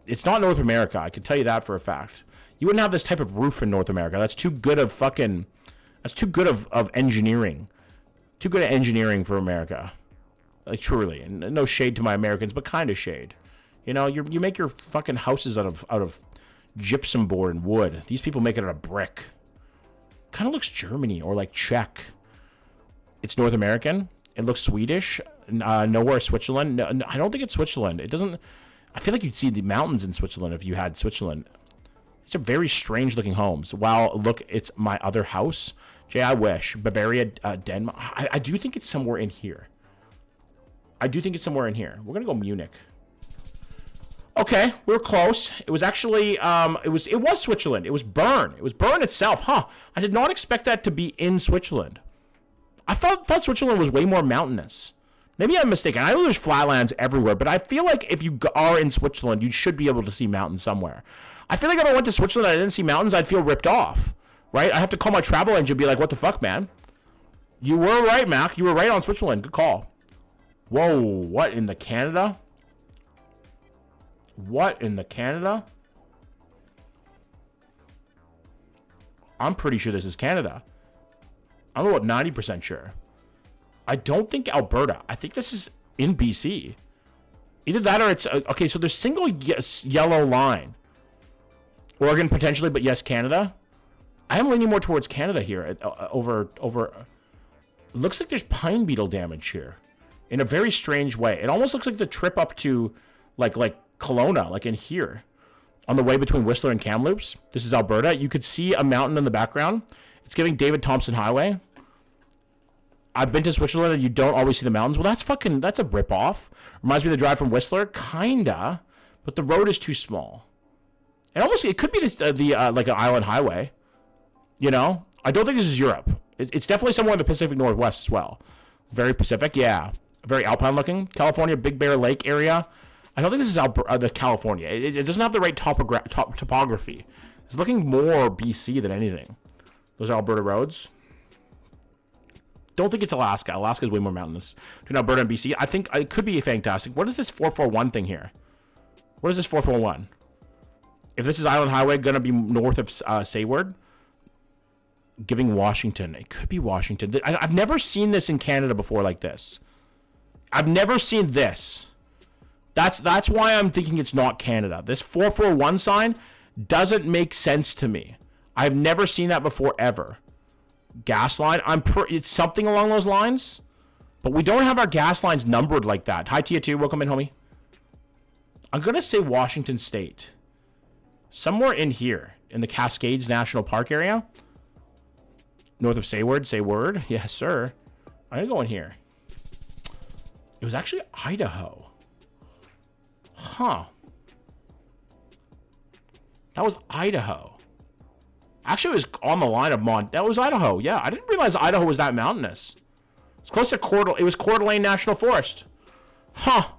North America. I can tell you that for a fact. You wouldn't have this type of roof in North America. That's too good of fucking... That's too good of engineering. Too good at engineering for America. Like, truly. And no shade to my Americans, but kind of shade. You know, you make your fucking houses out of gypsum board and wood. These people make it out of brick. Kind of looks Germany or like Czech. It's North American. It looks Swedish. Nowhere Switzerland. No, I don't think it's Switzerland. It doesn't... I feel like you'd see the mountains in Switzerland if you had Switzerland. These are very strange looking homes. Wow, look, it's my other house. Jay, I wish. Bavaria, Denmark. I do think it's somewhere in here. We're going to go Munich. Okay, we were close. It was actually, it was Switzerland. It was Bern. It was Bern itself. Huh. I did not expect that to be in Switzerland. I thought Switzerland was way more mountainous. Maybe I'm mistaken. I know there's flatlands everywhere, but I feel like if you are in Switzerland, you should be able to see mountains somewhere. I feel like if I went to Switzerland and I didn't see mountains, I'd feel ripped off, right? I have to call my travel agent and be like, what the fuck, man? You were right, Mac. You were right on Switzerland. Good call. Whoa, what in the Canada? What in the Canada? I'm pretty sure this is Canada. I'm about 90% sure. I don't think Alberta. I think this is in BC. Either that or it's... okay, so there's single yellow line. Oregon potentially, but yes, Canada. I am leaning more towards Canada here. Over... Looks like there's pine beetle damage here. In a very strange way. It almost looks like the trip up to... Like Kelowna, like in here. On the way between Whistler and Kamloops. This is Alberta. You could see a mountain in the background. It's giving David Thompson Highway. I've been to Switzerland and you don't always see the mountains. Well, that's a ripoff. Reminds me of the drive from Whistler. Kinda. But the road is too small. And almost, it could be like an island highway. You know? I don't think this is Europe. It's definitely somewhere in the Pacific Northwest as well. Very Pacific, yeah. Very alpine looking. California, Big Bear Lake area. I don't think this is the California. It doesn't have the right topography. It's looking more BC than anything. Those are Alberta roads. Don't think it's Alaska. Alaska is way more mountainous. Between Alberta and BC, I think it could be fantastic. What is this 441 thing here? What is this 441? If this is Island Highway, gonna be north of Sayward, giving Washington. It could be Washington. I've never seen this in Canada before like this. I've never seen this. That's why I'm thinking it's not Canada. This 441 sign doesn't make sense to me. I've never seen that before ever. Gas line. It's something along those lines, but we don't have our gas lines numbered like that. Hi, Tia 2. Welcome in, homie. I'm gonna say Washington State. Somewhere in here, in the Cascades National Park area. North of Sayward. Sayward. Yes, sir. I'm gonna go in here. It was actually Idaho. Huh. That was Idaho. Actually, it was on the line of that was Idaho. Yeah, I didn't realize Idaho was that mountainous. It's close to it was Coeur d'Alene National Forest. Huh.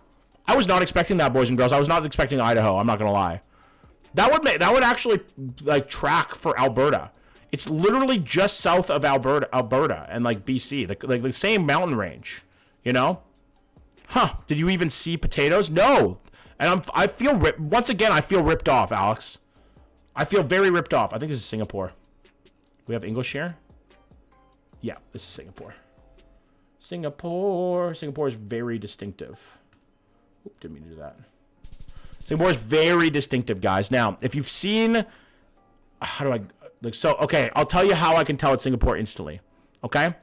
I was not expecting that, boys and girls. I was not expecting Idaho. I'm not going to lie. That would actually like track for Alberta. It's literally just south of Alberta and like BC, like the same mountain range, you know? Huh? Did you even see potatoes? No. And I feel once again. I feel ripped off, Alex. I feel very ripped off. I think this is Singapore. We have English here. Yeah, this is Singapore. Singapore is very distinctive. Oop, didn't mean to do that. Singapore is very distinctive, guys. Now, if you've seen, how do I like? So, okay, I'll tell you how I can tell it's Singapore instantly. Okay,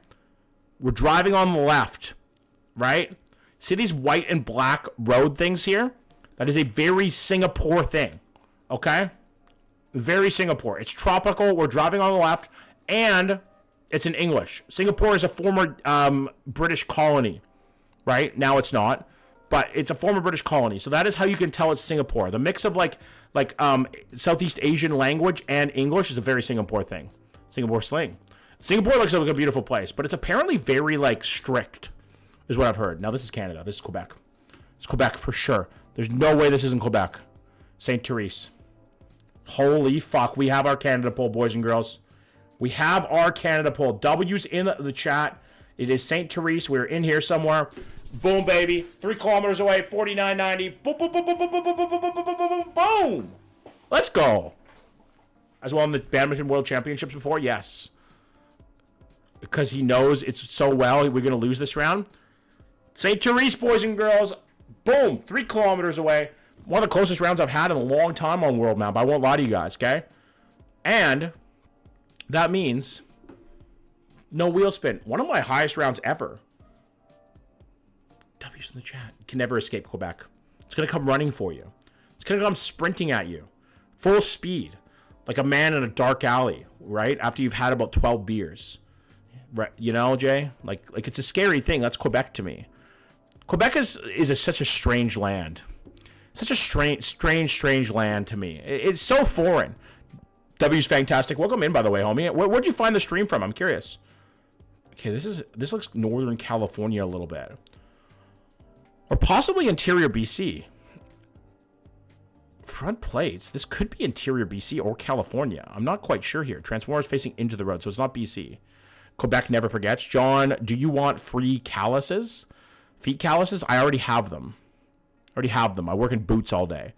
we're driving on the left, right? See these white and black road things here? That is a very Singapore thing. Okay, very Singapore. It's tropical. We're driving on the left, and it's in English. Singapore is a former British colony, right? Now it's not, but it's a former British colony. So that is how you can tell it's Singapore. The mix of like Southeast Asian language and English is a very Singapore thing. Singapore slang. Singapore looks like a beautiful place, but it's apparently very like strict, is what I've heard. Now this is Canada. This is Quebec. It's Quebec for sure. There's no way this isn't Quebec. St. Therese. Holy fuck. We have our Canada poll, boys and girls. We have our Canada poll. W's in the chat. It is St. Therese. We're in here somewhere. Boom, baby. 3 kilometers away. 49.90. Boom, boom, boom, boom, boom, boom, boom, boom, boom, boom, boom, boom, boom. Let's go. As well in the Badminton World Championships before? Yes. Because he knows it's so well, we're going to lose this round. St. Therese, boys and girls. Boom. 3 kilometers away. One of the closest rounds I've had in a long time on World Map. I won't lie to you guys, okay? And that means no wheel spin. One of my highest rounds ever. W's in the chat. You can never escape Quebec. It's going to come running for you. It's going to come sprinting at you. Full speed. Like a man in a dark alley, right? After you've had about 12 beers. Right? You know, Jay? Like it's a scary thing. That's Quebec to me. Quebec is such a strange land. Such a strange land to me. It's so foreign. W's fantastic. Welcome in, by the way, homie. Where'd you find the stream from? I'm curious. Okay, this looks Northern California a little bit. Or possibly interior BC. Front plates. This could be interior BC or California. I'm not quite sure here. Transformers facing into the road, so it's not BC. Quebec never forgets. John, do you want free calluses? Feet calluses? I already have them. I work in boots all day.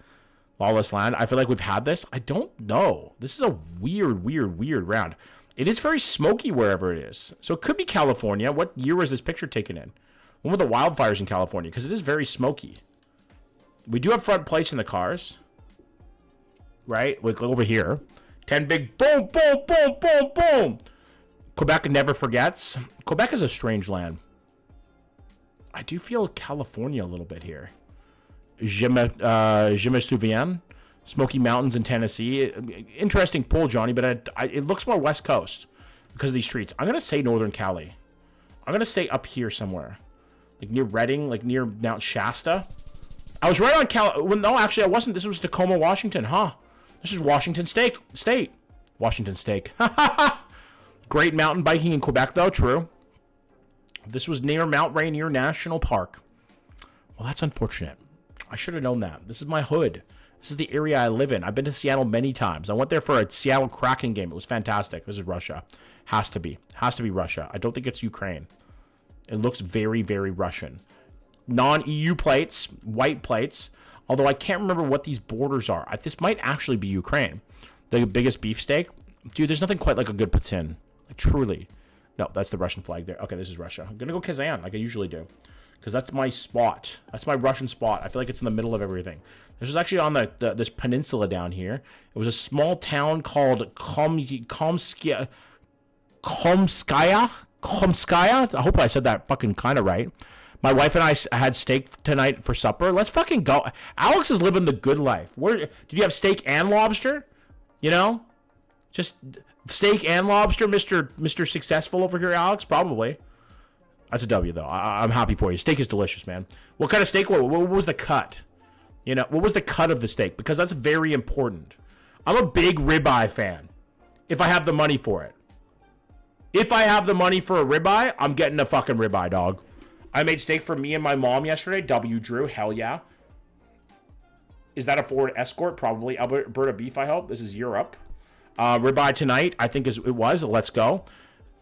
Lawless Land. I feel like we've had this. I don't know. This is a weird round. It is very smoky wherever it is. So it could be California. What year was this picture taken in? When were the wildfires in California? Because it is very smoky. We do have front plates in the cars. Right? Like over here. 10 big boom, boom, boom, boom, boom. Quebec never forgets. Quebec is a strange land. I do feel California a little bit here. Je me souviens. Smoky Mountains in Tennessee. Interesting pull, Johnny, but it looks more West Coast because of these streets. I'm going to say Northern Cali. I'm going to say up here somewhere. Like near Redding, like near Mount Shasta. I was right on Cal. Well, no, actually, I wasn't. This was Tacoma, Washington, huh? This is Washington State. Washington State. Great mountain biking in Quebec, though. True. This was near Mount Rainier National Park. Well, that's unfortunate. I should have known that. This is my hood. This is the area I live in. I've been to Seattle many times. I went there for a Seattle Kraken game. It was fantastic. This is Russia. Has to be. Has to be Russia. I don't think it's Ukraine. It looks very, very Russian. Non-EU plates. White plates. Although I can't remember what these borders are. This might actually be Ukraine. The biggest beefsteak. Dude, there's nothing quite like a good poutine. Like, truly. No, that's the Russian flag there. Okay, this is Russia. I'm going to go Kazan like I usually do. Because that's my spot. That's my Russian spot. I feel like it's in the middle of everything. This was actually on this peninsula down here. It was a small town called Komskaya. I hope I said that fucking kind of right. My wife and I had steak tonight for supper. Let's fucking go. Alex is living the good life. Did you have steak and lobster? You know? Just steak and lobster, Mr. Successful over here, Alex? Probably. That's a W, though. I'm happy for you. Steak is delicious, man. What kind of steak? What was the cut? You know, what was the cut of the steak? Because that's very important. I'm a big ribeye fan. If I have the money for it. If I have the money for a ribeye, I'm getting a fucking ribeye, dog. I made steak for me and my mom yesterday. W Drew, hell yeah. Is that a Ford Escort? Probably. Alberta beef, I hope. This is Europe. Ribeye tonight, I think it was. Let's go.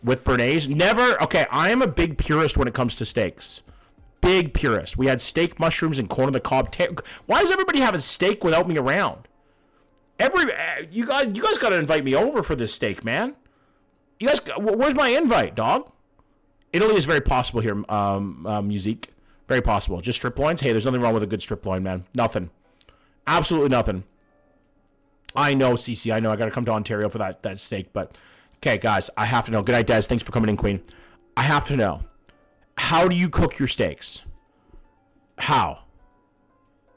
With Bernays. Never. Okay, I am a big purist when it comes to steaks. Big purist. We had steak, mushrooms, and corn on the cob. Why does everybody have a steak without me around? You guys got to invite me over for this steak, man. You guys, where's my invite, dog? Italy is very possible here, Musique. Very possible. Just strip loins? Hey, there's nothing wrong with a good strip loin, man. Nothing. Absolutely nothing. I know, CC. I know. I got to come to Ontario for that steak. But, okay, guys, I have to know. Good night, Des. Thanks for coming in, Queen. I have to know. How do you cook your steaks? How?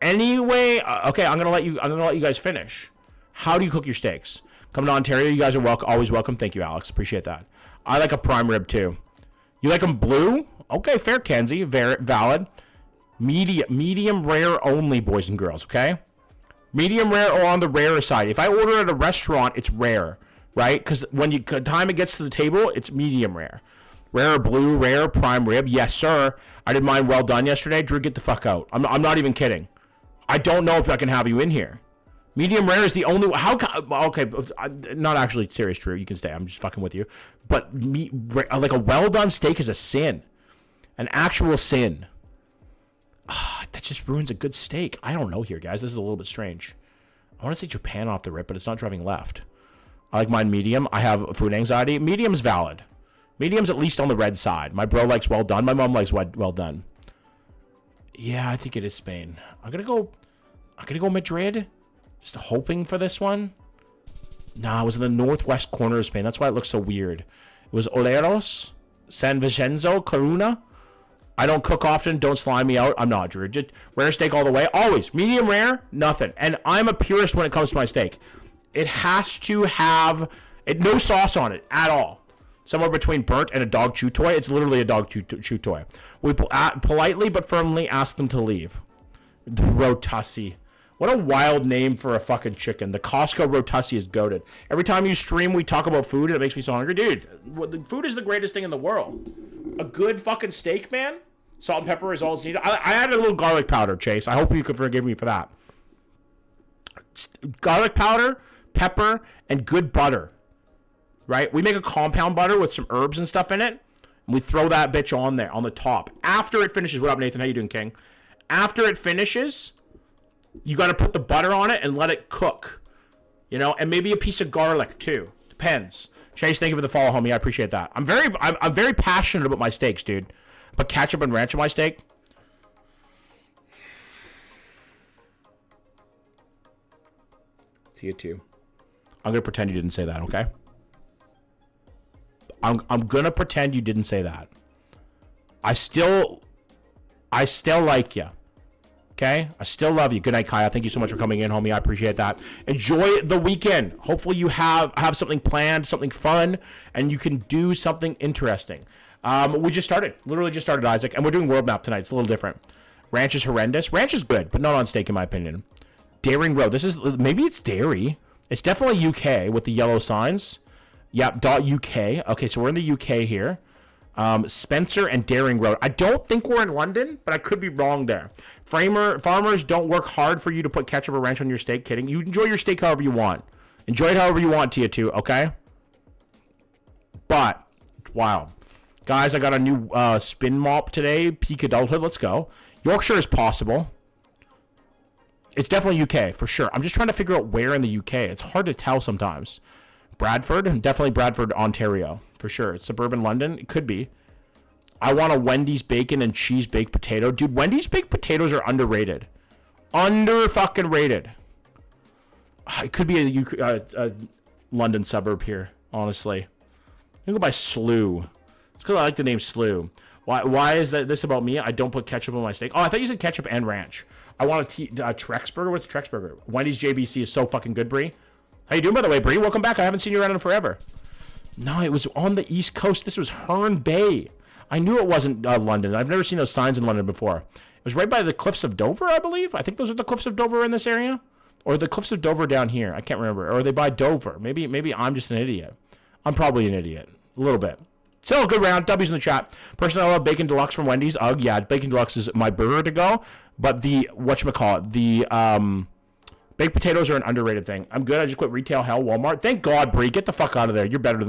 Anyway, okay, I'm gonna let you guys finish. How do you cook your steaks? Come to Ontario. You guys are always welcome. Thank you, Alex. Appreciate that. I like a prime rib too. You like them blue? Okay, fair, Kenzie. Valid. Medium rare only, boys and girls. Okay. Medium rare or on the rarer side. If I order at a restaurant, it's rare, right? Because when time it gets to the table, it's medium rare. Rare blue, rare prime rib. Yes, sir. I did mine well done yesterday. Drew, get the fuck out. I'm not even kidding. I don't know if I can have you in here. Medium rare is the only. Okay, not actually serious, Drew. You can stay. I'm just fucking with you. But like a well done steak is a sin, an actual sin. That just ruins a good steak. I don't know here, guys. This is a little bit strange. I want to say Japan off the rip, but it's not driving left. I like mine medium. I have food anxiety. Medium's valid. Medium's at least on the red side. My bro likes well done. My mom likes well done. Yeah, I think it is Spain. I'm gonna go Madrid. Just hoping for this one. Nah, it was in the northwest corner of Spain. That's why it looks so weird. It was Oleros, San Vincenzo, Coruna. I don't cook often. Don't slime me out. I'm not, Drew. Just rare steak all the way. Always. Medium rare, nothing. And I'm a purist when it comes to my steak. It has to have no sauce on it at all. Somewhere between burnt and a dog chew toy. It's literally a dog chew toy. We politely but firmly ask them to leave. The Rotussi. What a wild name for a fucking chicken. The Costco Rotussi is goated. Every time you stream, we talk about food, and it makes me so hungry. Dude, food is the greatest thing in the world. A good fucking steak, man. Salt and pepper is all it's needed. I added a little garlic powder, Chase. I hope you could forgive me for that. Garlic powder, pepper, and good butter. Right? We make a compound butter with some herbs and stuff in it. And we throw that bitch on there, on the top. After it finishes, what up, Nathan? How you doing, King? After it finishes, you got to put the butter on it and let it cook. You know, and maybe a piece of garlic too. Depends. Chase, thank you for the follow, homie. I appreciate that. I'm very passionate about my steaks, dude. But ketchup and ranch on my steak. See you too. I'm gonna pretend you didn't say that, okay? I'm gonna pretend you didn't say that. I still like you. Okay? I still love you. Good night, Kaya. Thank you so much for coming in, homie. I appreciate that. Enjoy the weekend. Hopefully you have something planned, something fun, and you can do something interesting. We just started. Literally just started, Isaac. And we're doing world map tonight. It's a little different. Ranch is horrendous. Ranch is good, but not on steak in my opinion. Daring Road. Maybe it's dairy. It's definitely UK with the yellow signs. Yep, .uk. Okay, so we're in the UK here. Spencer and Daring Road. I don't think we're in London, but I could be wrong there. Farmers don't work hard for you to put ketchup or ranch on your steak. Kidding. You enjoy your steak however you want. Enjoy it however you want, Tia 2, okay? But, it's wild. Guys, I got a new spin mop today. Peak adulthood. Let's go. Yorkshire is possible. It's definitely UK, for sure. I'm just trying to figure out where in the UK. It's hard to tell sometimes. Bradford? Definitely Bradford, Ontario. For sure. It's suburban London. It could be. I want a Wendy's bacon and cheese baked potato. Dude, Wendy's baked potatoes are underrated. Under-fucking-rated. It could be a London suburb here, honestly. I'm going to go by Slew. It's because I like the name Slew. Why is this about me? I don't put ketchup on my steak. Oh, I thought you said ketchup and ranch. I want a Trex burger. What's a Trex burger? Wendy's JBC is so fucking good, Brie. How you doing, by the way, Brie? Welcome back. I haven't seen you around in forever. No, it was on the East Coast. This was Herne Bay. I knew it wasn't London. I've never seen those signs in London before. It was right by the Cliffs of Dover, I believe. I think those are the Cliffs of Dover in this area. Or the Cliffs of Dover down here. I can't remember. Or are they by Dover? Maybe I'm just an idiot. I'm probably an idiot. A little bit. Still a good round. W's in the chat. Personally, I love Bacon Deluxe from Wendy's. Ugh, yeah, Bacon Deluxe is my burger to go. But the, whatchamacallit, Baked potatoes are an underrated thing. I'm good. I just quit retail hell, Walmart. Thank God, Brie. Get the fuck out of there. You're better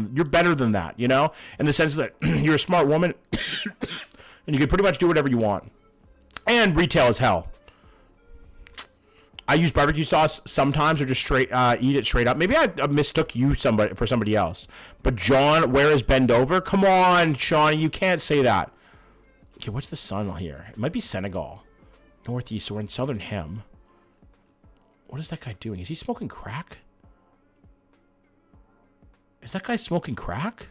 than that, you know? In the sense that you're a smart woman and you can pretty much do whatever you want. And retail is hell. I use barbecue sauce sometimes or just straight eat it straight up. Maybe I mistook you for somebody else. But John, where is bend over? Come on, Shawnee, you can't say that. Okay, what's the sun here? It might be Senegal. Northeast, so we're in southern Hem. What is that guy doing? Is he smoking crack? Is that guy smoking crack?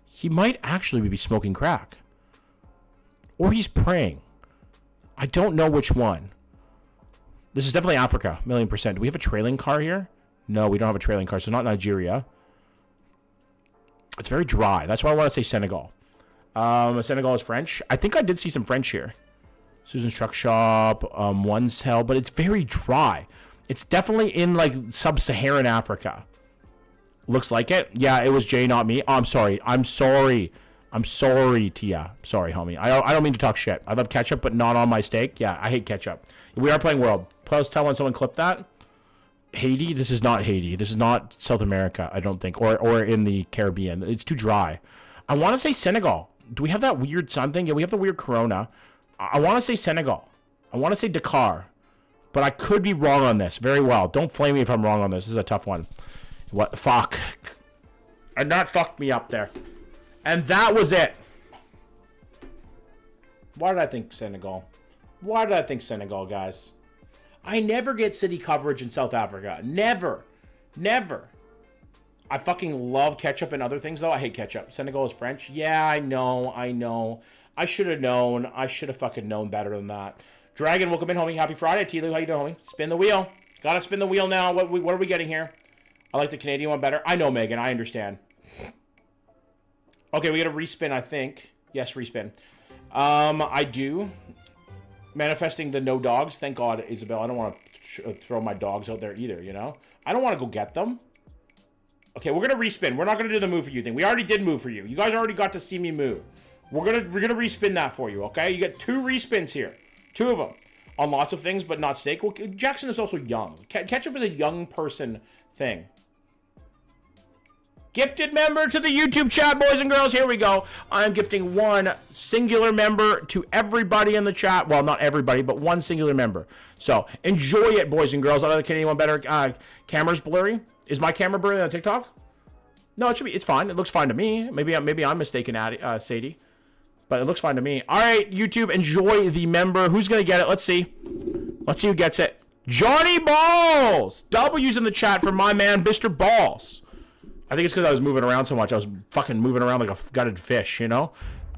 He might actually be smoking crack. Or he's praying. I don't know which one. This is definitely Africa, 1,000,000%. Do we have a trailing car here? No, we don't have a trailing car, so it's not Nigeria. It's very dry. That's why I want to say Senegal. Senegal is French. I think I did see some French here. Susan's Truck Shop, One's Hell, but it's very dry. It's definitely in like sub-Saharan Africa. Looks like it. Yeah, it was Jay, not me. Oh, I'm sorry. I'm sorry, Tia. Sorry, homie. I don't mean to talk shit. I love ketchup, but not on my steak. Yeah, I hate ketchup. We are playing World. Plus, tell when someone clipped that. Haiti? This is not Haiti. This is not South America, I don't think. Or in the Caribbean. It's too dry. I want to say Senegal. Do we have that weird sun thing? Yeah, we have the weird corona. I want to say Senegal. I want to say Dakar. But I could be wrong on this. Very well. Don't flame me if I'm wrong on this. This is a tough one. What? Fuck. And that fucked me up there. And that was it. Why did I think Senegal? Why did I think Senegal, guys? I never get city coverage in South Africa. Never. Never. I fucking love ketchup and other things, though. I hate ketchup. Senegal is French. Yeah, I know. I should have known. I should have fucking known better than that. Dragon, welcome in, homie. Happy Friday. T-Lou, how you doing, homie? Spin the wheel. Gotta spin the wheel now. What are we getting here? I like the Canadian one better. I know, Megan. I understand. Okay, we got to respin, I think. Yes, respin. I do. Manifesting the no dogs. Thank God, Isabel. I don't want to throw my dogs out there either, you know? I don't want to go get them. Okay, we're going to respin. We're not going to do the move for you thing. We already did move for you. You guys already got to see me move. We're gonna respin that for you, okay? You get 2 respins here. 2 of them. On lots of things, but not steak. Well, Jackson is also young. Ketchup is a young person thing. Gifted member to the YouTube chat, boys and girls. Here we go. I'm gifting 1 singular member to everybody in the chat. Well, not everybody, but 1 singular member. So, enjoy it, boys and girls. I like the Canadian one better. Camera's blurry. Is my camera blurry on TikTok? No, it should be. It's fine. It looks fine to me. Maybe I'm mistaken, Sadie. But it looks fine to me. All right, YouTube, enjoy the member. Who's going to get it? Let's see. Let's see who gets it. Johnny Balls! W's in the chat for my man, Mr. Balls. I think it's because I was moving around so much. I was fucking moving around like a gutted fish, you know?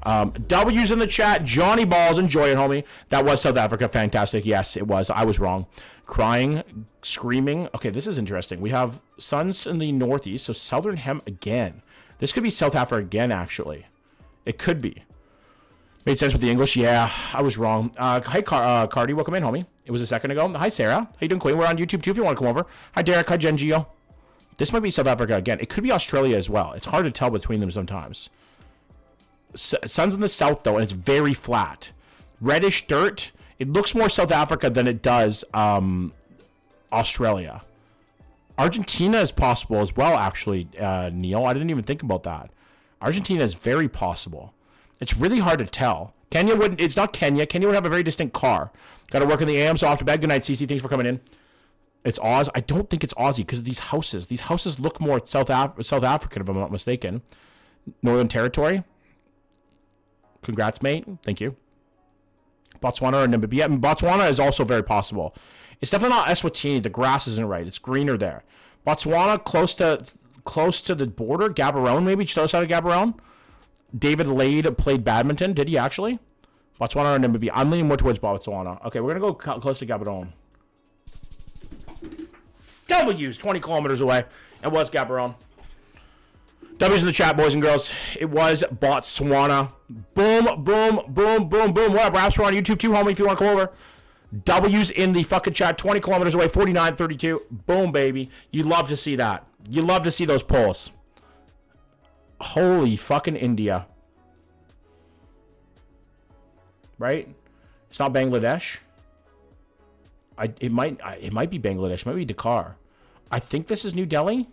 W's in the chat. Johnny Balls. Enjoy it, homie. That was South Africa. Fantastic. Yes, it was. I was wrong. Crying, screaming. Okay, this is interesting. We have suns in the northeast, so southern hem again. This could be South Africa again, actually. It could be. Made sense with the English. Yeah, I was wrong. Hi, Cardi. Welcome in, homie. It was a second ago. Hi, Sarah. How you doing, Queen? We're on YouTube, too, if you want to come over. Hi, Derek. Hi, Jen Gio. This might be South Africa again. It could be Australia as well. It's hard to tell between them sometimes. Sun's in the south, though, and it's very flat. Reddish dirt. It looks more South Africa than it does Australia. Argentina is possible as well, actually, Neil. I didn't even think about that. Argentina is very possible. It's really hard to tell. Kenya wouldn't. It's not Kenya. Kenya would have a very distinct car. Got to work in the AM, so off to bed. Good night, CC. Thanks for coming in. It's Oz. I don't think it's Aussie because of these houses. These houses look more South African, if I'm not mistaken. Northern Territory. Congrats, mate. Thank you. Botswana or Namibia. Botswana is also very possible. It's definitely not Eswatini. The grass isn't right. It's greener there. Botswana, close to the border. Gaborone, maybe just outside of Gaborone. David Lade played badminton. Did he actually? Botswana or Namibia? I'm leaning more towards Botswana. Okay, we're going to go close to Gaborone. W's 20 kilometers away. It was Gaborone. W's in the chat, boys and girls. It was Botswana. Boom, boom, boom, boom, boom. What up, Raps? We're on YouTube too, homie, if you want to come over. W's in the fucking chat. 20 kilometers away. 49-32. Boom, baby. You love to see that. You love to see those polls. Holy fucking India. Right? It's not Bangladesh. It might be Bangladesh. It might be Dakar. I think this is New Delhi.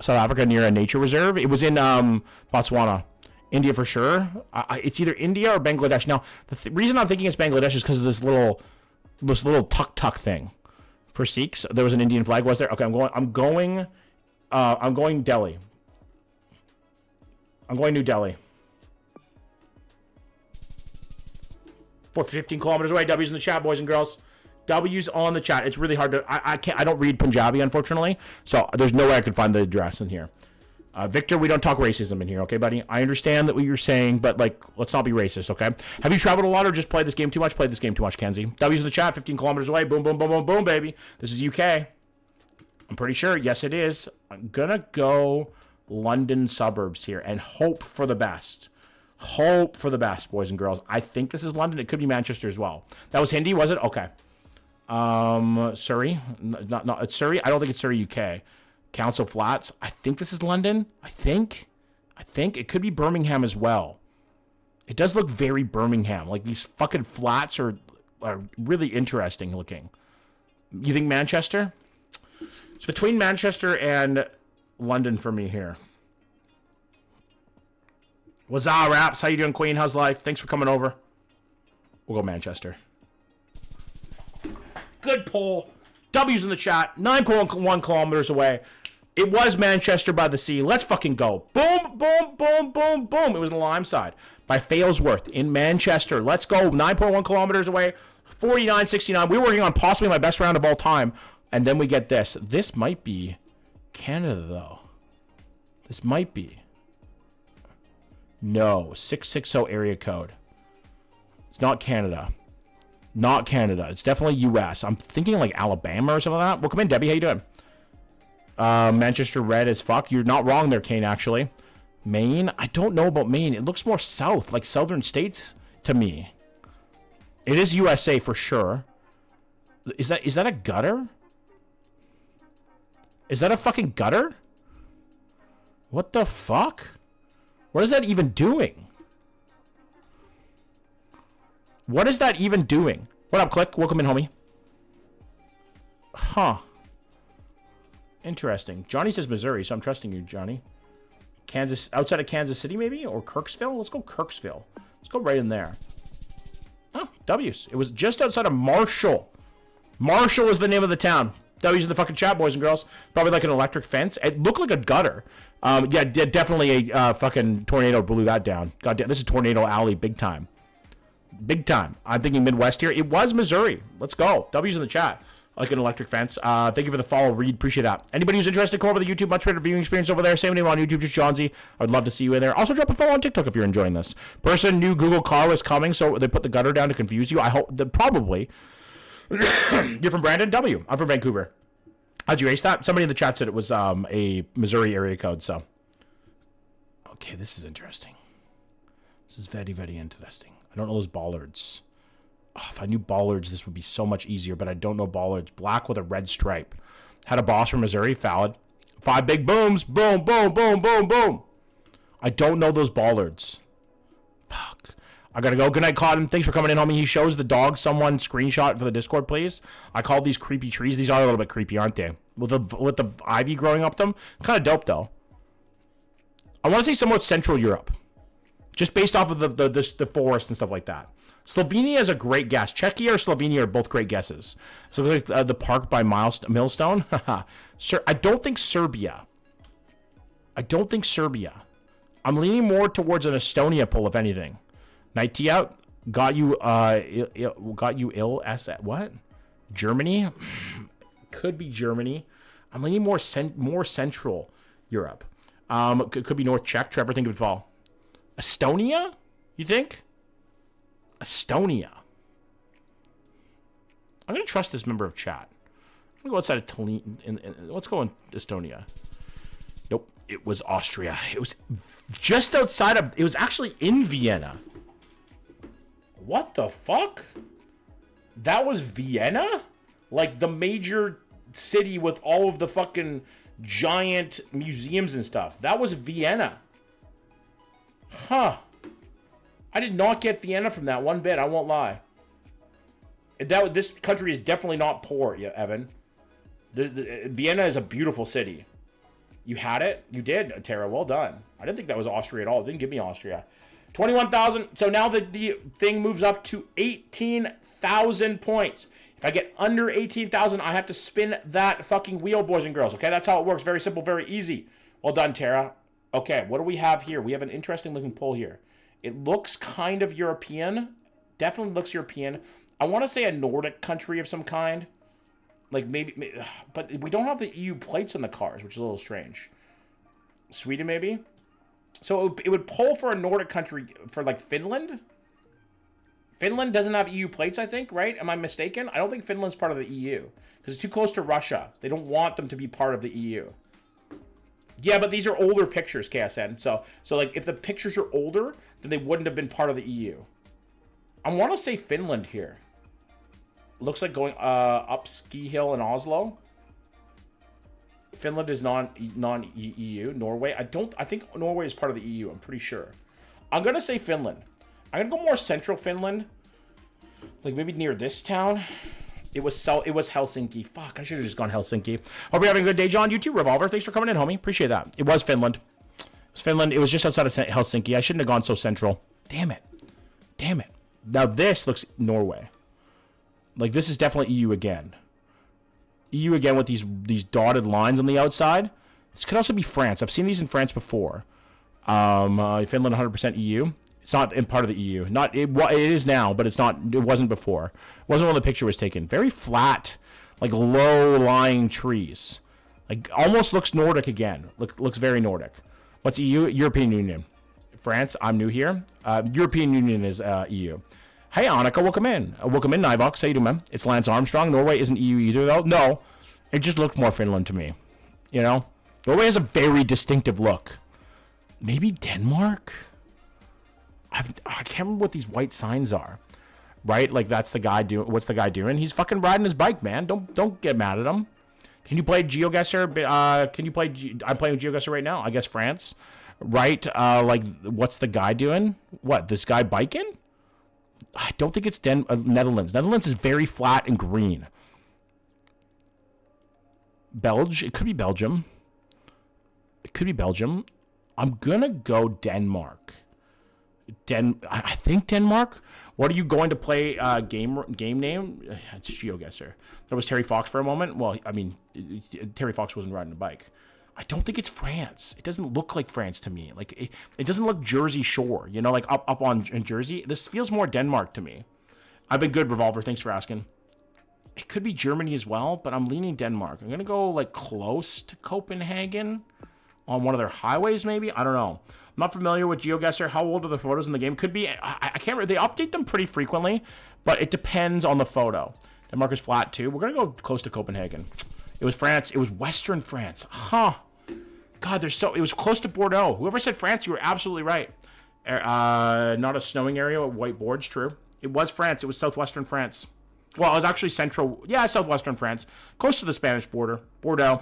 South Africa near a nature reserve. It was in Botswana. India for sure. It's either India or Bangladesh. Now, the reason I'm thinking it's Bangladesh is because of this little tuk-tuk thing for Sikhs. There was an Indian flag, was there? Okay, I'm going Delhi. I'm going New Delhi. 15 kilometers away. W's in the chat, boys and girls. W's on the chat. It's really hard to. I don't read Punjabi, unfortunately, so there's no way I could find the address in here. Victor, we don't talk racism in here, okay, buddy? I understand that what you're saying, but, like, let's not be racist, okay? Have you traveled a lot or just played this game too much? Played this game too much, Kenzie. W's in the chat, 15 kilometers away. Boom, boom, boom, boom, boom, baby. This is UK. I'm pretty sure. Yes, it is. I'm gonna go London suburbs here and hope for the best. Hope for the best, boys and girls. I think this is London. It could be Manchester as well. That was Hindi, was it? Okay. Surrey? Not it's Surrey. I don't think it's Surrey, UK. Council Flats. I think this is London. I think it could be Birmingham as well. It does look very Birmingham. Like these fucking flats are really interesting looking. You think Manchester? It's between Manchester and London for me here. What's up, Raps? How you doing, Queen? How's life? Thanks for coming over. We'll go Manchester. Good poll. W's in the chat. 9.1 kilometers away. It was Manchester by the Sea. Let's fucking go. Boom, boom, boom, boom, boom. It was in the Lime side by Failsworth in Manchester. Let's go. 9.1 kilometers away. 49.69. We were working on possibly my best round of all time. And then we get this. This might be Canada, though. This might be. No. 660 area code. It's not Canada. Not Canada. It's definitely U.S. I'm thinking like Alabama or something like that. Welcome in, Debbie. How you doing? Manchester red as fuck. You're not wrong there, Kane, actually. Maine? I don't know about Maine. It looks more south, like southern states to me. It is USA for sure. Is that a gutter? Is that a fucking gutter? What the fuck? What is that even doing? What is that even doing? What up, Click? Welcome in, homie. Huh. Interesting. Johnny says Missouri, so I'm trusting you, Johnny. Kansas, outside of Kansas City, maybe? Or Kirksville? Let's go Kirksville. Let's go right in there. Oh, W's. It was just outside of Marshall. Marshall is the name of the town. W's in the fucking chat, boys and girls. Probably like an electric fence. It looked like a gutter. Yeah, definitely a fucking tornado blew that down. God damn, this is Tornado Alley big time. Big time. I'm thinking Midwest here. It was Missouri. Let's go. W's in the chat. Like an electric fence. Thank you for the follow, Reed. Appreciate that. Anybody who's interested, come over to the YouTube. Much better viewing experience over there. Same name on YouTube, just Johnsy. I'd love to see you in there. Also, drop a follow on TikTok if you're enjoying this. Person knew Google car was coming, so they put the gutter down to confuse you. I hope that probably. You're from Brandon? W. I'm from Vancouver. How'd you ace that? Somebody in the chat said it was a Missouri area code, so. Okay, this is interesting. This is very, very interesting. I don't know those bollards. Oh, if I knew bollards, this would be so much easier, but I don't know bollards. Black with a red stripe. Had a boss from Missouri, valid. 5 big booms. Boom, boom, boom, boom, boom. I don't know those bollards. Fuck. I gotta go. Good night, Cotton. Thanks for coming in, homie. He shows the dog. Someone screenshot for the Discord, please. I call these creepy trees. These are a little bit creepy, aren't they? With the ivy growing up them. Kind of dope, though. I want to say somewhat Central Europe. Just based off of the forest and stuff like that. Slovenia is a great guess. Czechia or Slovenia are both great guesses. So like the park by Millstone. Sir, I don't think Serbia. I'm leaning more towards an Estonia pull, if anything. Night tea out. Got you ill as at what? Germany? Could be Germany. I'm leaning more Central Europe. Could be North Czech. Trevor, think it would fall. Estonia? You think? Estonia. I'm going to trust this member of chat. I'm going to go outside of Tallinn. Let's go in Estonia. Nope. It was Austria. It was just outside of... It was actually in Vienna. What the fuck? That was Vienna? Like the major city with all of the fucking giant museums and stuff. That was Vienna. Huh. I did not get Vienna from that one bit. I won't lie. This country is definitely not poor, yeah, Evan. Vienna is a beautiful city. You had it? You did, Tara. Well done. I didn't think that was Austria at all. It didn't give me Austria. 21,000. So now the thing moves up to 18,000 points. If I get under 18,000, I have to spin that fucking wheel, boys and girls. Okay, that's how it works. Very simple, very easy. Well done, Tara. Okay, what do we have here? We have an interesting looking poll here. It looks kind of European. Definitely looks European. I want to say a Nordic country of some kind. Like maybe, but we don't have the EU plates on the cars, which is a little strange. Sweden, maybe? So it would poll for a Nordic country, for like Finland? Finland doesn't have EU plates, I think, right? Am I mistaken? I don't think Finland's part of the EU. Because it's too close to Russia. They don't want them to be part of the EU. Yeah, but these are older pictures, KSN. So like, if the pictures are older, then they wouldn't have been part of the EU. I want to say Finland here. Looks like going up ski hill in Oslo. Finland is non-EU. Norway. I think Norway is part of the EU. I'm pretty sure. I'm gonna say Finland. I'm gonna go more central Finland. Like maybe near this town. It was Helsinki. Fuck, I should have just gone Helsinki. Hope you're having a good day, John. You too, Revolver. Thanks for coming in, homie. Appreciate that. It was Finland. It was Finland. It was just outside of Helsinki. I shouldn't have gone so central. Damn it. Damn it. Now this looks Norway. Like, this is definitely EU again. EU again with these dotted lines on the outside. This could also be France. I've seen these in France before. Finland 100% EU. It's not in part of the EU. It is now, but it's not. It wasn't before. It wasn't when the picture was taken. Very flat, like low-lying trees. Like, almost looks Nordic again. Looks very Nordic. What's EU? European Union. France, I'm new here. European Union is EU. Hey, Annika, welcome in. Welcome in, Nivox. How you doing, man? It's Lance Armstrong. Norway isn't EU either, though. No, it just looks more Finland to me. You know? Norway has a very distinctive look. Maybe Denmark? I can't remember what these white signs are. Right? Like, that's the guy doing... What's the guy doing? He's fucking riding his bike, man. Don't get mad at him. Can you play Geoguessr? Can you play... I'm playing Geoguessr right now. I guess France. Right? Like, what's the guy doing? What? This guy biking? I don't think it's Netherlands. Netherlands is very flat and green. It could be Belgium. It could be Belgium. I'm gonna go Denmark. I think Denmark. What are you going to play? Game name? It's Geoguessr. That was Terry Fox for a moment. Well, I mean, Terry Fox wasn't riding a bike. I don't think it's France. It doesn't look like France to me. Like it doesn't look Jersey Shore, you know, like up in Jersey. This feels more Denmark to me. I've been good, Revolver. Thanks for asking. It could be Germany as well, but I'm leaning Denmark. I'm gonna go like close to Copenhagen on one of their highways, maybe. I don't know. I'm not familiar with Geoguessr. How old are the photos in the game? Could be. I can't remember. They update them pretty frequently, but it depends on the photo. Denmark is flat too. We're gonna go close to Copenhagen. It was France. It was Western France. Huh. God, it was close to Bordeaux. Whoever said France, you were absolutely right. Not a snowing area with white boards, true. It was France. It was southwestern France. Well, it was actually central. Yeah, southwestern France. Close to the Spanish border. Bordeaux.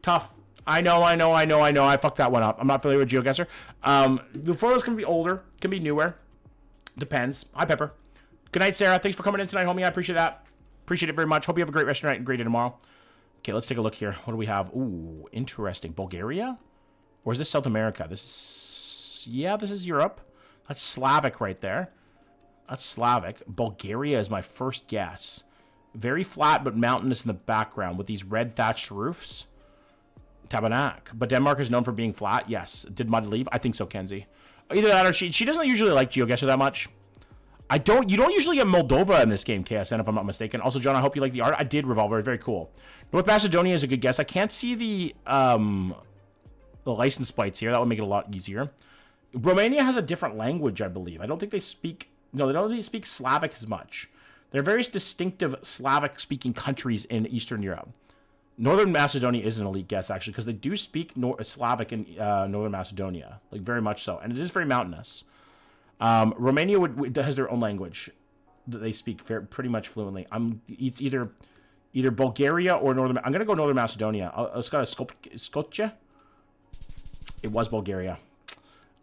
Tough. I know. I fucked that one up. I'm not familiar with Geoguessr. The photos can be older. Can be newer. Depends. Hi, Pepper. Good night, Sarah. Thanks for coming in tonight, homie. I appreciate that. Appreciate it very much. Hope you have a great rest of your night and great day tomorrow. Okay, let's take a look here. What do we have? Ooh, interesting. Bulgaria? Or is this South America? This is Europe. That's Slavic right there. That's Slavic. Bulgaria is my first guess. Very flat but mountainous in the background with these red thatched roofs. Tabernac. But Denmark is known for being flat. Yes. Did Mud leave? I think so, Kenzie. Either that or she doesn't usually like Geoguessr that much. You don't usually get Moldova in this game, KSN, if I'm not mistaken. Also, John, I hope you like the art. I did, Revolver. Very cool. North Macedonia is a good guess. I can't see the license plates here. That would make it a lot easier. Romania has a different language, I believe. I don't think they speak... No, they don't really speak Slavic as much. There are various distinctive Slavic-speaking countries in Eastern Europe. Northern Macedonia is an elite guess, actually, because they do speak Slavic in Northern Macedonia. Like, very much so. And it is very mountainous. Romania has their own language that they speak pretty much fluently. It's either Bulgaria or Northern... I'm going to go Northern Macedonia. It's got a Skopje. It was Bulgaria.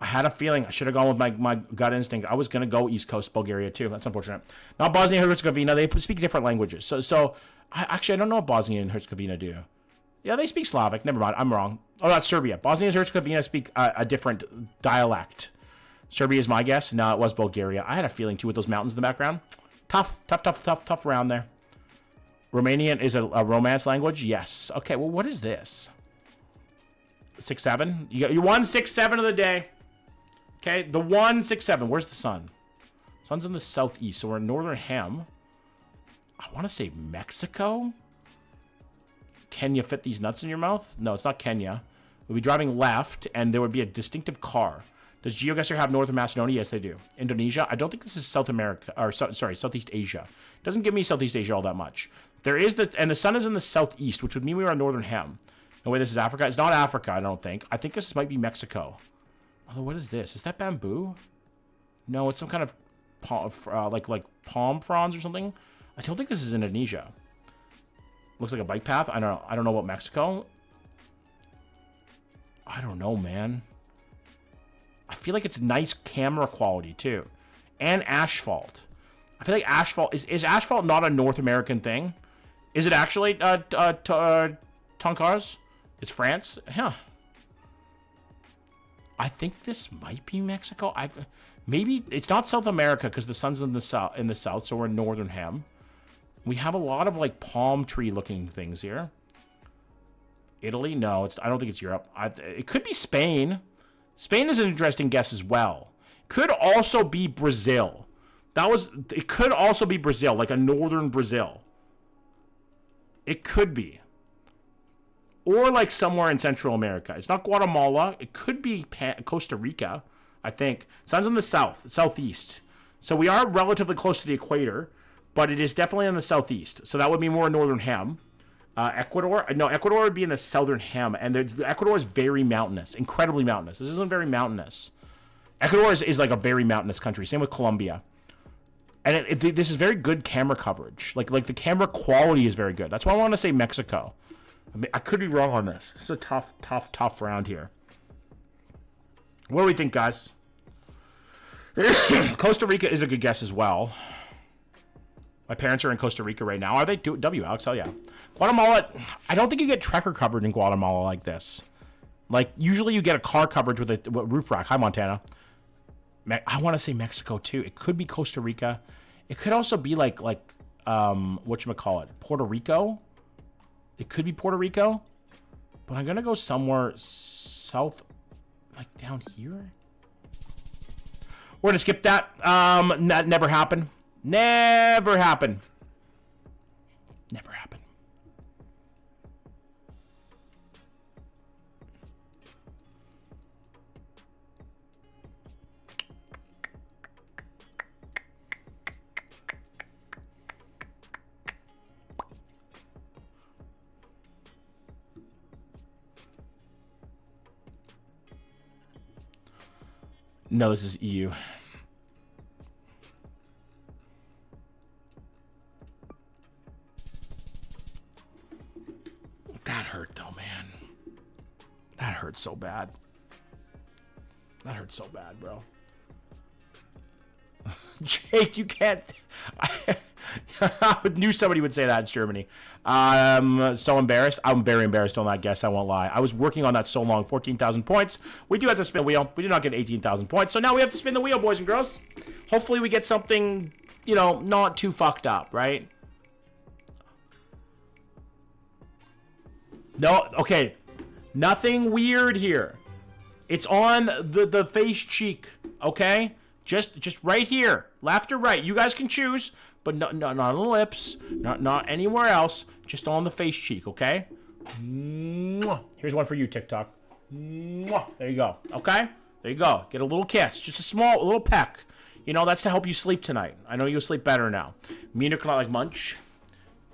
I had a feeling I should have gone with my gut instinct. I was going to go East Coast Bulgaria too. That's unfortunate. Not Bosnia and Herzegovina. They speak different languages. So I don't know what Bosnia and Herzegovina do. Yeah, they speak Slavic. Never mind. I'm wrong. Oh, that's Serbia. Bosnia and Herzegovina speak a different dialect. Serbia is my guess. No, it was Bulgaria. I had a feeling too with those mountains in the background. Tough round there. Romanian is a Romance language. Yes. Okay. Well, what is this? 6-7. You won 6-7 of the day. Okay, the 1-6-7. Where's the sun? Sun's in the southeast, so we're in northern Hem. I want to say Mexico. Can you fit these nuts in your mouth? No, it's not Kenya. We'll be driving left, and there would be a distinctive car. Does Geoguessr have Northern Macedonia? Yes, they do. Indonesia? I don't think this is South America, or sorry, Southeast Asia. It doesn't give me Southeast Asia all that much. There is and the sun is in the southeast, which would mean we are in northern Hem. No way, this is Africa. It's not Africa, I don't think. I think this might be Mexico. Although, what is this? Is that bamboo? No, it's some kind of like palm fronds or something. I don't think this is Indonesia. Looks like a bike path. I don't know about Mexico. I don't know, man. I feel like it's nice camera quality too, and asphalt. I feel like asphalt is asphalt not a North American thing? Is it actually Tonkars? It's France? Huh. I think this might be Mexico. Maybe it's not South America because the sun's in the south, so we're in northern Hem. We have a lot of like palm tree looking things here. Italy? No, I don't think it's Europe. It could be Spain. Spain is an interesting guess as well. Could also be Brazil. It could also be Brazil, like a northern Brazil. It could be. Or like somewhere in Central America. It's not Guatemala. It could be Costa Rica, I think. Sun's in the southeast. So we are relatively close to the equator, but it is definitely in the southeast. So that would be more northern Hem. Ecuador? No, Ecuador would be in the southern Hem. And Ecuador is very mountainous. Incredibly mountainous. This isn't very mountainous. Ecuador is like a very mountainous country. Same with Colombia. And this is very good camera coverage. Like the camera quality is very good. That's why I want to say Mexico. I could be wrong on this. This is a tough round here. What do we think, guys? Costa Rica is a good guess as well. My parents are in Costa Rica right now. Are they? W, Alex? Hell yeah. Guatemala, I don't think you get trekker covered in Guatemala like this. Like, usually you get a car coverage with a roof rack. Hi, Montana. I want to say Mexico, too. It could be Costa Rica. It could also be like whatchamacallit, Puerto Rico. It could be Puerto Rico. But I'm going to go somewhere south, like down here. We're going to skip that. That never happened. Never happened. Never happened. No, this is EU. That hurt though, man. That hurt so bad. That hurt so bad, bro. Jake, you can't. I knew somebody would say that. It's Germany. So embarrassed. I'm very embarrassed on that guess. I won't lie. I was working on that so long. 14,000 points. We do have to spin the wheel. We did not get 18,000 points. So now we have to spin the wheel, boys and girls. Hopefully we get something, not too fucked up, right? No, okay. Nothing weird here. It's on the face cheek, okay? Just right here, left or right. You guys can choose, but not on the lips, not anywhere else. Just on the face cheek, okay? Here's one for you, TikTok. There you go. Okay, there you go. Get a little kiss, just a little peck. That's to help you sleep tonight. I know you'll sleep better now. Munich not like munch.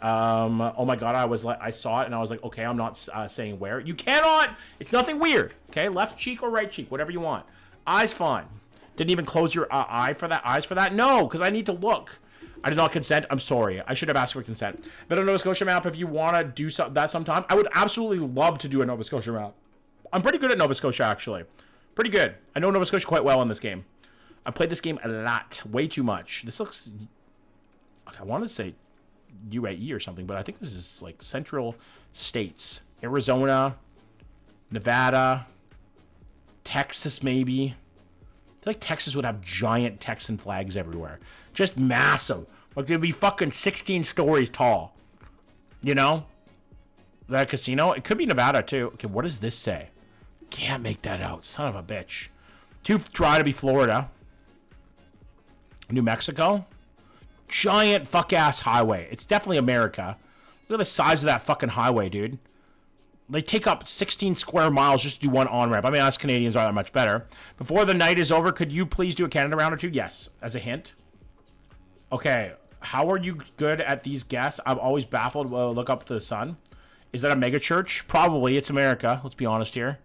Oh my god, I saw it and I was like, okay, I'm not saying where. You cannot. It's nothing weird. Okay, left cheek or right cheek, whatever you want. Eyes fine. Didn't even close your eyes for that? No, because I need to look. I did not consent. I'm sorry. I should have asked for consent. But a Nova Scotia map, if you want to do that sometime, I would absolutely love to do a Nova Scotia map. I'm pretty good at Nova Scotia, actually. Pretty good. I know Nova Scotia quite well in this game. I played this game a lot. Way too much. This looks... I want to say UAE or something, but I think this is like Central States. Arizona, Nevada, Texas maybe. I feel like Texas would have giant Texan flags everywhere. Just massive. Like they'd be fucking 16 stories tall. You know? That casino. It could be Nevada too. Okay, what does this say? Can't make that out. Son of a bitch. Too dry to be Florida. New Mexico. Giant fuck-ass highway. It's definitely America. Look at the size of that fucking highway, dude. They take up 16 square miles just to do one on-ramp. I mean, us Canadians aren't that much better. Before the night is over, could you please do a Canada round or two? Yes, as a hint. Okay, how are you good at these guests? I'm always baffled. Well, look up to the sun. Is that a mega church? Probably. It's America. Let's be honest here.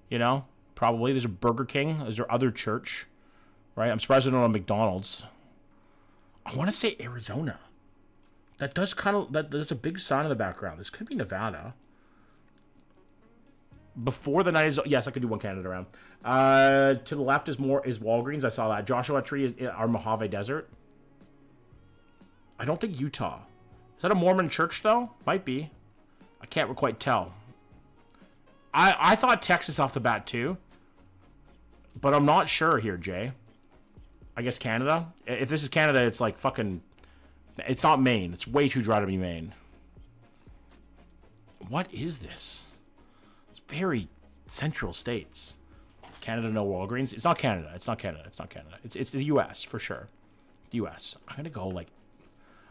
You know? Probably. There's a Burger King. There's our other church. Right? I'm surprised there's not a McDonald's. I want to say Arizona. That does kind of... There's a big sign in the background. This could be Nevada. Before the night is... Yes, I could do one Canada round. To the left is Walgreens. I saw that. Joshua Tree is our Mojave Desert. I don't think Utah. Is that a Mormon church, though? Might be. I can't quite tell. I thought Texas off the bat, too. But I'm not sure here, Jay. I guess Canada. If this is Canada, it's like fucking... It's not Maine. It's way too dry to be Maine. What is this? It's very central states. Canada, no Walgreens. It's not Canada. It's not Canada. It's not Canada. It's the U.S. for sure. The U.S. I'm gonna go like...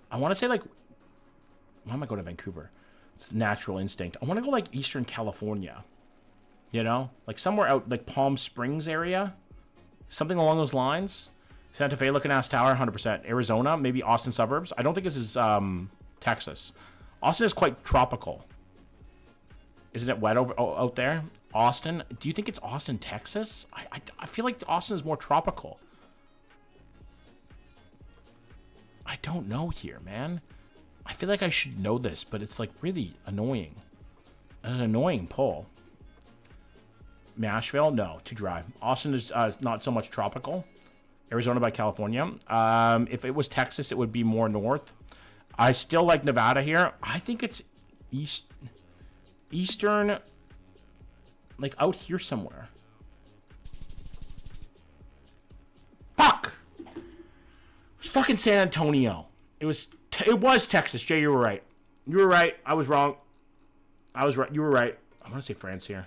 I want to say like... Why am I going to Vancouver? It's natural instinct. I want to go like Eastern California. You know? Like somewhere out like Palm Springs area. Something along those lines. Santa Fe looking ass tower, 100%. Arizona, maybe Austin suburbs. I don't think this is Texas. Austin is quite tropical. Isn't it wet out there? Austin. Do you think it's Austin, Texas? I feel like Austin is more tropical. I don't know here, man. I feel like I should know this, but it's like really annoying. An annoying pull. Nashville? No, too dry. Austin is not so much tropical. Arizona by California. If it was Texas, it would be more north. I still like Nevada here. I think it's eastern, like out here somewhere. Fuck! It was fucking San Antonio. It was Texas. Jay, you were right. You were right. I was wrong. I was right. You were right. I want to say France here.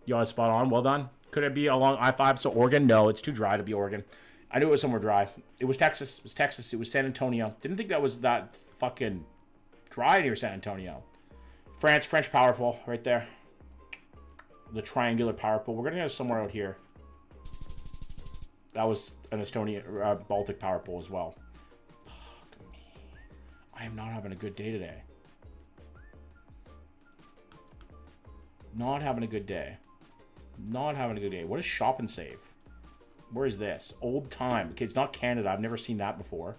You all spot on. Well done. Could it be along I-5? So Oregon? No, it's too dry to be Oregon. I knew it was somewhere dry. It was Texas. It was Texas. It was San Antonio. Didn't think that was that fucking dry near San Antonio. France, French power pole right there. The triangular power pole. We're going to go somewhere out here. That was an Estonian, Baltic power pole as well. Fuck me. I am not having a good day today. Not having a good day. Not having a good day. What is shop and save? Where is this? Old time. Okay, it's not Canada. I've never seen that before.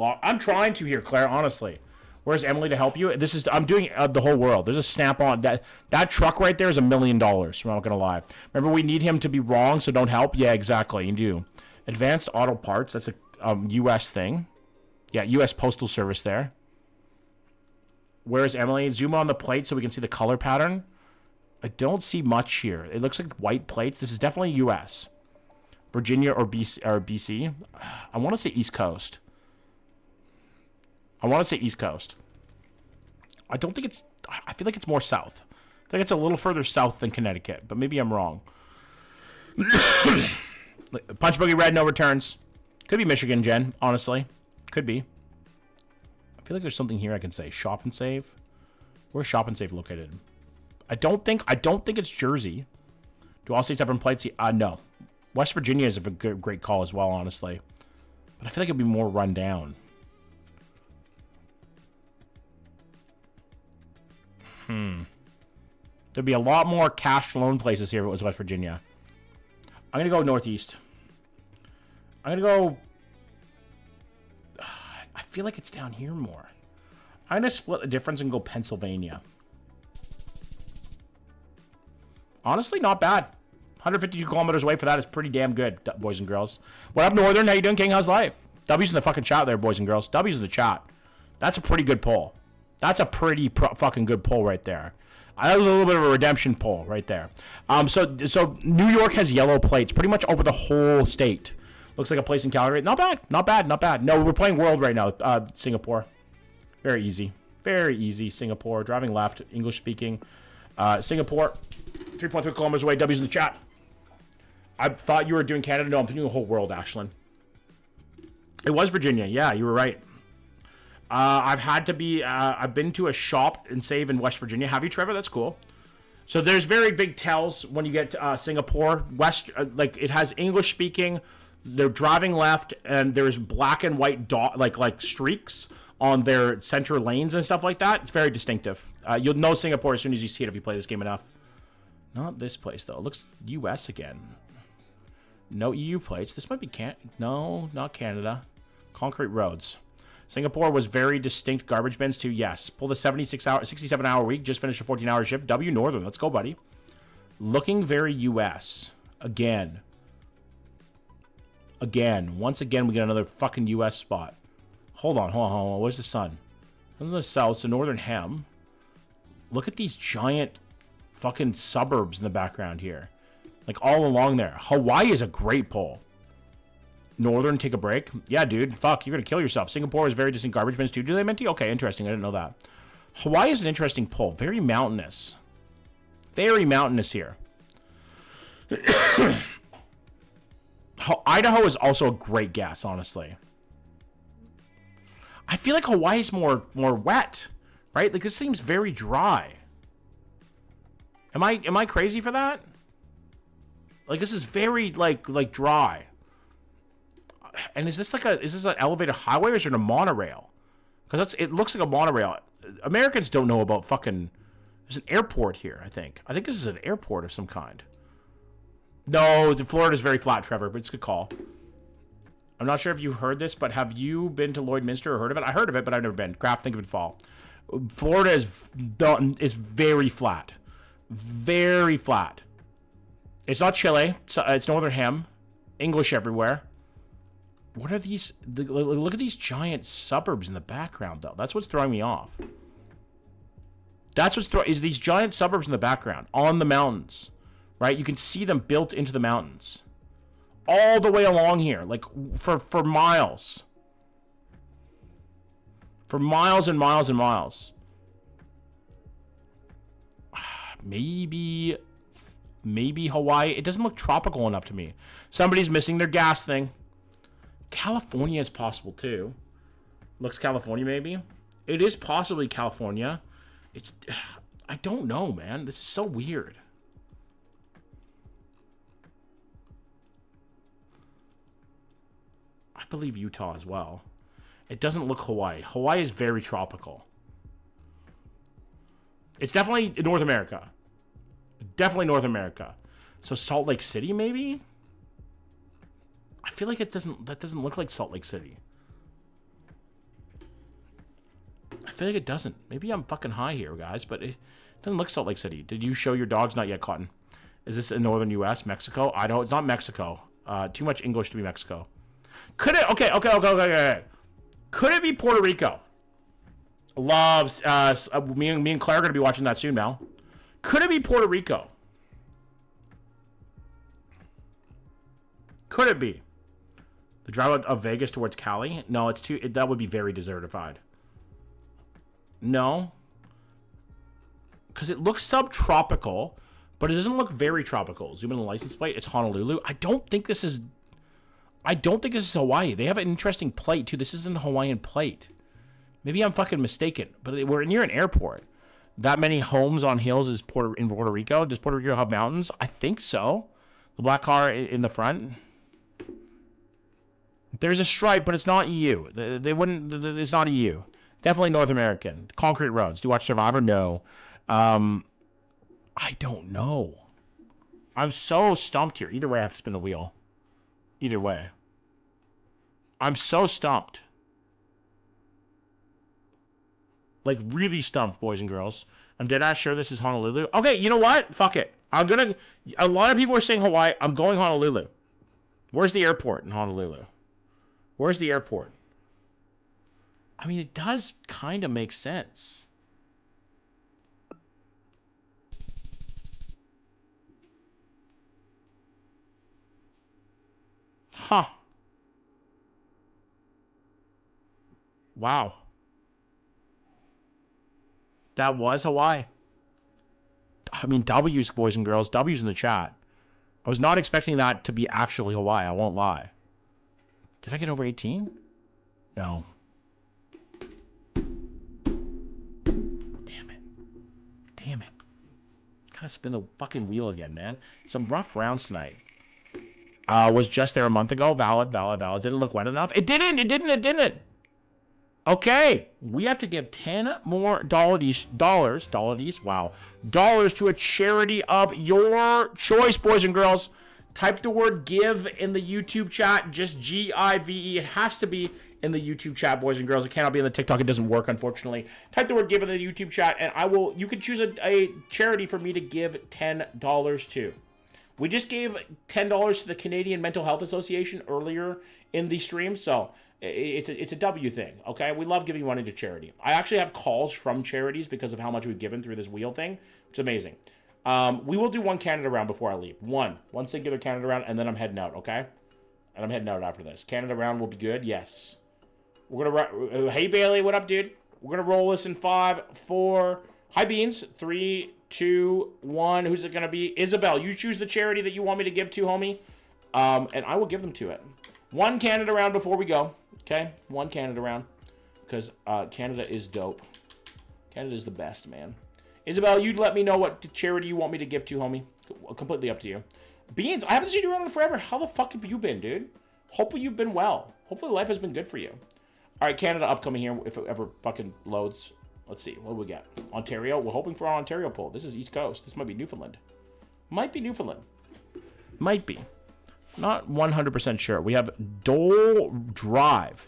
I'm trying to here, Claire, honestly. Where's Emily to help you? I'm doing the whole world. There's a snap on. That truck right there is $1 million. I'm not going to lie. Remember, we need him to be wrong, so don't help? Yeah, exactly. You do. Advanced Auto Parts. That's a U.S. thing. Yeah, U.S. Postal Service there. Where's Emily? Zoom on the plate so we can see the color pattern. I don't see much here. It looks like white plates. This is definitely U.S. Virginia or BC. I want to say East Coast. I want to say East Coast. I don't think it's... I feel like it's more south. I think it's a little further south than Connecticut, but maybe I'm wrong. Punch Boogie Red, no returns. Could be Michigan, Jen, honestly. Could be. I feel like there's something here I can say. Shop and Save. Where's Shop and Save located? I don't think it's Jersey. Do all states have plates? No. West Virginia is a great call as well, honestly. But I feel like it'd be more run down. There'd be a lot more cash loan places here if it was West Virginia. I'm going to go northeast. I'm going to go... I feel like it's down here more. I'm going to split the difference and go Pennsylvania. Honestly, not bad. 152 kilometers away for that is pretty damn good, boys and girls. What up, Northern? How you doing, King? How's life? W's in the fucking chat there, boys and girls. W's in the chat. That's a pretty good poll. That's a pretty fucking good poll right there. That was a little bit of a redemption poll right there. So New York has yellow plates pretty much over the whole state. Looks like a place in Calgary. Not bad. Not bad. Not bad. No, we're playing World right now. Singapore. Very easy. Very easy. Singapore. Driving left. English speaking. Singapore. 3.3 kilometers away. W's in the chat. I thought you were doing Canada. No, I'm doing the whole world, Ashlyn. It was Virginia. Yeah, you were right. I've been to a shop and save in West Virginia. Have you, Trevor? That's cool. So there's very big tells when you get to Singapore. Like it has English speaking. They're driving left, and there's black and white like streaks on their center lanes and stuff like that. It's very distinctive. You'll know Singapore as soon as you see it if you play this game enough. Not this place though. It looks U.S. again. No EU plates. This might be No, not Canada. Concrete roads. Singapore was very distinct garbage bins too. Yes. Pulled a 67-hour week. Just finished a 14-hour shift. W Northern. Let's go, buddy. Looking very U.S. Again. Once again, we get another fucking U.S. spot. Hold on. Where's the sun? This is the south. So Northern Hem. Look at these giant fucking suburbs in the background here. Like all along there. Hawaii is a great poll. Northern, take a break. Yeah, dude. Fuck, you're going to kill yourself. Singapore is very distinct garbage bins too. Do they meant to? Okay, interesting. I didn't know that. Hawaii is an interesting poll. Very mountainous. Very mountainous here. Idaho is also a great guess, honestly. I feel like Hawaii is more wet, right? Like this seems very dry. Am I crazy for that? Like this is very like dry. And is this an elevated highway or is it a monorail? Because it looks like a monorail. Americans don't know about fucking. There's an airport here. I think this is an airport of some kind. No, Florida's very flat, Trevor, but it's a good call. I'm not sure if you heard this, but have you been to Lloydminster or heard of it? I heard of it, but I've never been. Craft, think of it fall. Florida is very flat. Very flat. It's not Chile. It's Northern Hem. English everywhere. What are these? Look at these giant suburbs in the background, though. That's what's throwing me off. That's is these giant suburbs in the background on the mountains, right? You can see them built into the mountains, all the way along here, like for miles, for miles and miles and miles. Maybe Hawaii. It doesn't look tropical enough to me. Somebody's missing their gas thing. California is possible too. Looks California maybe. It is possibly California. I don't know, man. This is so weird. I believe Utah as well. It doesn't look Hawaii. Hawaii is very tropical. It's definitely North America. Definitely North America. So Salt Lake City maybe? I feel like that doesn't look like Salt Lake City. I feel like it doesn't. Maybe I'm fucking high here, guys, but it doesn't look Salt Lake City. Did you show your dogs? Not yet, Cotton. Is this in northern U.S., Mexico? Idaho? It's not Mexico. Too much English to be Mexico. Could it? Okay. Could it be Puerto Rico? Loves me and Claire are gonna be watching that soon now. Could it be Puerto Rico? Could it be? The drive out of Vegas towards Cali? No, it's too. That would be very desertified. No. Because it looks subtropical, but it doesn't look very tropical. Zoom in the license plate. It's Honolulu. I don't think this is Hawaii. They have an interesting plate, too. This isn't a Hawaiian plate. Maybe I'm fucking mistaken. But we're near an airport. That many homes on hills is in Puerto Rico. Does Puerto Rico have mountains? I think so. The black car in the front. There's a stripe, but it's not EU. They wouldn't. It's not EU. Definitely North American. Concrete roads. Do you watch Survivor? No. I don't know. I'm so stumped here. Either way, I have to spin the wheel. Either way. I'm so stumped. Like, really stumped, boys and girls. I'm dead ass sure this is Honolulu. Okay, you know what? Fuck it. A lot of people are saying Hawaii. I'm going Honolulu. Where's the airport in Honolulu? Where's the airport? I mean, it does kind of make sense. Huh. Wow. That was Hawaii. I mean, W's, boys and girls. W's in the chat. I was not expecting that to be actually Hawaii. I won't lie. Did I get over 18? No. Damn it. Damn it. Gotta spin the fucking wheel again, man. Some rough rounds tonight. Was just there a month ago. Valid. Didn't look wet enough. It didn't. Okay. We have to give 10 more dollars, wow, dollars to a charity of your choice, boys and girls. Type the word give in the YouTube chat, just G-I-V-E. It has to be in the YouTube chat, boys and girls. It cannot be in the TikTok. It doesn't work, unfortunately. Type the word give in the YouTube chat, and you can choose a charity for me to give $10 to. We just gave $10 to the Canadian Mental Health Association earlier in the stream, so it's a W thing, okay? We love giving money to charity. I actually have calls from charities because of how much we've given through this wheel thing. It's amazing. We will do one Canada round before I leave. One singular Canada round, and then I'm heading out, okay? And I'm heading out after this. Canada round will be good, yes. We're gonna hey Bailey, what up, dude? We're gonna roll this in 5, 4. Hi Beans. 3, 2, 1. Who's it gonna be? Isabel, you choose the charity that you want me to give to, homie. And I will give them to it. One Canada round before we go. Okay? One Canada round. Because Canada is dope. Canada is the best, man. Isabel, you'd let me know what charity you want me to give to, homie. Completely up to you. Beans, I haven't seen you around in forever. How the fuck have you been, dude? Hopefully you've been well. Hopefully life has been good for you. All right, Canada upcoming here, if it ever fucking loads. Let's see, what do we got? Ontario, we're hoping for an Ontario poll. This is East Coast. This might be Newfoundland. Might be Newfoundland. Might be. Not 100% sure. We have Dole Drive.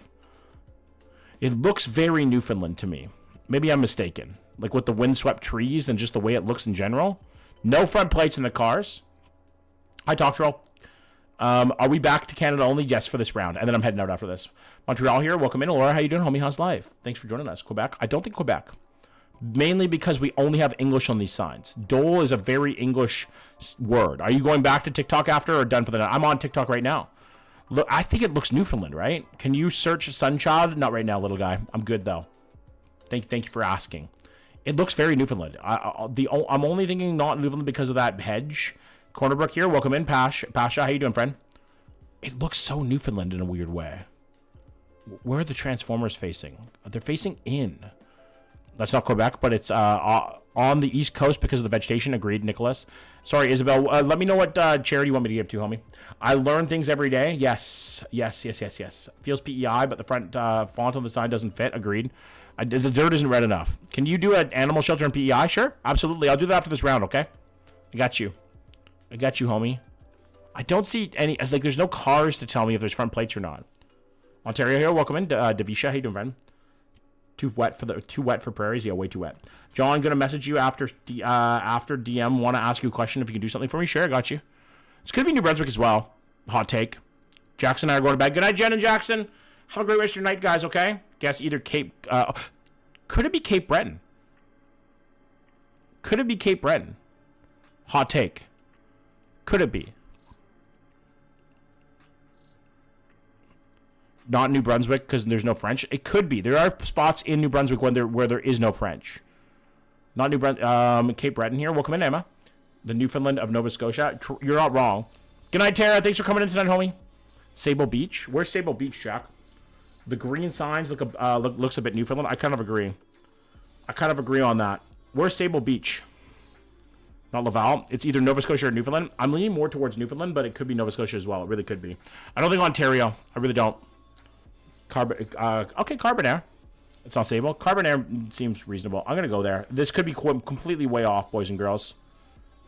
It looks very Newfoundland to me. Maybe I'm mistaken. Like with the windswept trees and just the way it looks in general. No front plates in the cars. Hi, Talk Troll. Are we back to Canada only? Yes, for this round. And then I'm heading out after this. Montreal here. Welcome in. Laura, how you doing, homie? How's life? Thanks for joining us. Quebec? I don't think Quebec. Mainly because we only have English on these signs. Dole is a very English word. Are you going back to TikTok after or done for the night? I'm on TikTok right now. Look, I think it looks Newfoundland, right? Can you search Sunchild? Not right now, little guy. I'm good, though. Thank you for asking. It looks very Newfoundland. I'm only thinking not Newfoundland because of that hedge. Cornerbrook here. Welcome in, Pasha. How you doing, friend? It looks so Newfoundland in a weird way. Where are the Transformers facing? They're facing in. That's not Quebec, but it's on the East Coast because of the vegetation. Agreed, Nicholas. Sorry, Isabel. Let me know what charity you want me to give to, homie. I learn things every day. Yes. Feels PEI, but the front font on the sign doesn't fit. Agreed. The dirt isn't red enough. Can you do an animal shelter in PEI? Sure. Absolutely. I'll do that after this round, okay? I got you, homie. I don't see any... Like, there's no cars to tell me if there's front plates or not. Ontario here. Welcome in. Davisha, how you doing, friend? Too wet for prairies? Yeah, way too wet. John, gonna message you after DM. Want to ask you a question if you can do something for me? Sure, I got you. It's gonna be New Brunswick as well. Hot take. Jackson and I are going to bed. Good night, Jen and Jackson. Have a great rest of your night, guys, okay? Guess either Cape... could it be Cape Breton? Could it be Cape Breton? Hot take. Could it be? Not New Brunswick because there's no French. It could be. There are spots in New Brunswick where there is no French. Not New Brunswick. Cape Breton here. Welcome in, Emma. The Newfoundland of Nova Scotia. You're not wrong. Good night, Tara. Thanks for coming in tonight, homie. Sable Beach. Where's Sable Beach, Jack? The green signs looks a bit Newfoundland. I kind of agree. On that. Where's Sable Beach? Not Laval. It's either Nova Scotia or Newfoundland. I'm leaning more towards Newfoundland, but it could be Nova Scotia as well. It really could be. I don't think Ontario. I really don't. Okay, Carbonair. It's not Sable. Carbonair seems reasonable. I'm going to go there. This could be completely way off, boys and girls.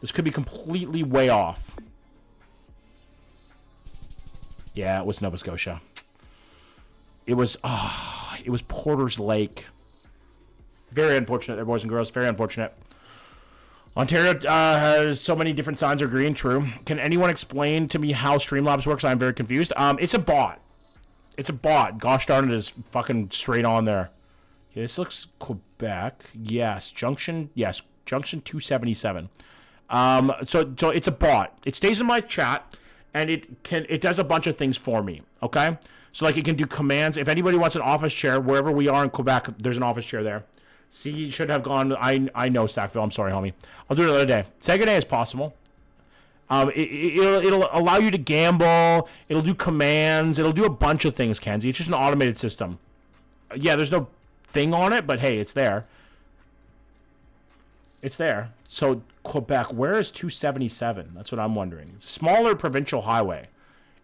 This could be completely way off. Yeah, it was Nova Scotia. It was Porter's Lake. Very unfortunate there, boys and girls. Very unfortunate. Ontario has so many different signs of green. True. Can anyone explain to me how Streamlabs works? I'm very confused. It's a bot. It's a bot. Gosh darn it, is fucking straight on there. Okay, this looks Quebec. Yes. Junction. Yes. Junction 277. So it's a bot. It stays in my chat, and it does a bunch of things for me. Okay. So like it can do commands. If anybody wants an office chair, wherever we are in Quebec, there's an office chair there. See, you should have gone. I know Sackville. I'm sorry, homie. I'll do it another day. Second day is possible. It'll allow you to gamble. It'll do commands. It'll do a bunch of things, Kenzie. It's just an automated system. Yeah, there's no thing on it, but hey, it's there. It's there. So Quebec, where is 277? That's what I'm wondering. It's a smaller provincial highway.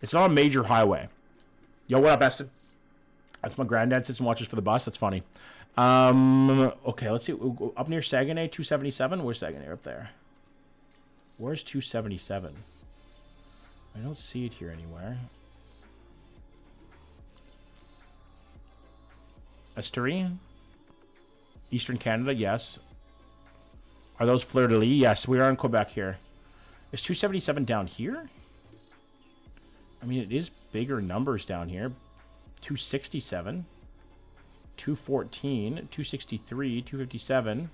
It's not a major highway. Yo, what up, Eston? That's my granddad sits and watches for the bus. That's funny. Okay, let's see. Up near Saguenay, 277. Where's Saguenay? Up there. Where's 277? I don't see it here anywhere. Estuary? Eastern Canada, yes. Are those fleur-de-lis? Yes, we are in Quebec here. Is 277 down here? I mean, it is bigger numbers down here. 267. 214, 263, 257.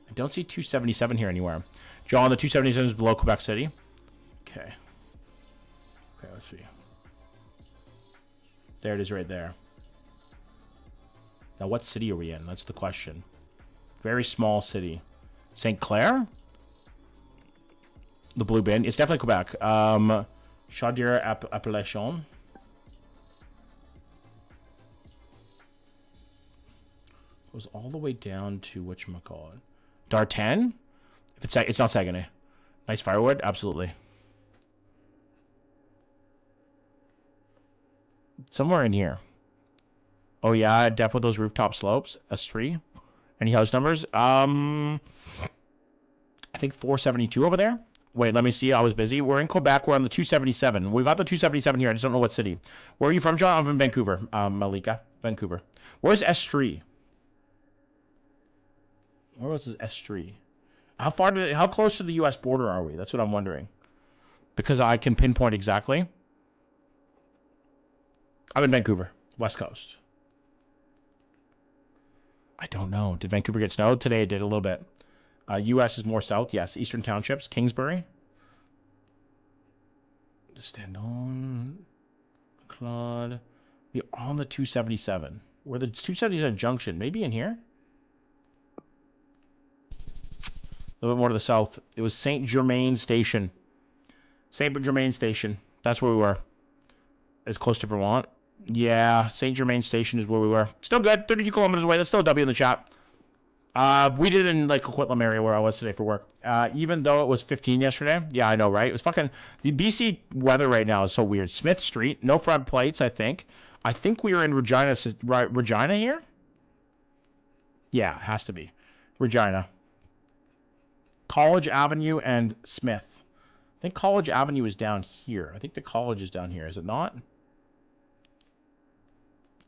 I don't see 277 here anywhere. John, the 277 is below Quebec City. Okay. Okay, let's see. There it is right there. Now, what city are we in? That's the question. Very small city. St. Clair? The Blue Bin. It's definitely Quebec. Chaudière-Appellation. Goes all the way down to whatchamacallit. D'Artan? If it's not Saguenay. Nice firewood? Absolutely. Somewhere in here. Oh yeah, definitely those rooftop slopes. S3. Any house numbers? I think 472 over there. Wait, let me see. I was busy. We're in Quebec. We're on the 277. We got the 277 here. I just don't know what city. Where are you from, John? I'm from Vancouver. Malika. Vancouver. Where's S3? Where else is S3? How close to the U.S. border are we? That's what I'm wondering. Because I can pinpoint exactly. I'm in Vancouver, West Coast. I don't know. Did Vancouver get snowed? Today it did a little bit. U.S. is more south. Yes. Eastern Townships. Kingsbury. Stand on. Claude. We're on the 277. We're the 277 junction. Maybe in here? A little bit more to the south. It was Saint Germain Station. Saint Germain Station. That's where we were. As close to Vermont. Yeah, Saint Germain Station is where we were. Still good. 32 kilometers away. That's still a W in the chat. We did it in like Coquitlam area where I was today for work. Even though it was 15 yesterday. Yeah, I know, right? It was fucking... The BC weather right now is so weird. Smith Street. No front plates, I think. I think we were in Regina. Regina here? Yeah, it has to be. Regina. College Avenue and Smith. I think College Avenue is down here. I think the college is down here. Is it not?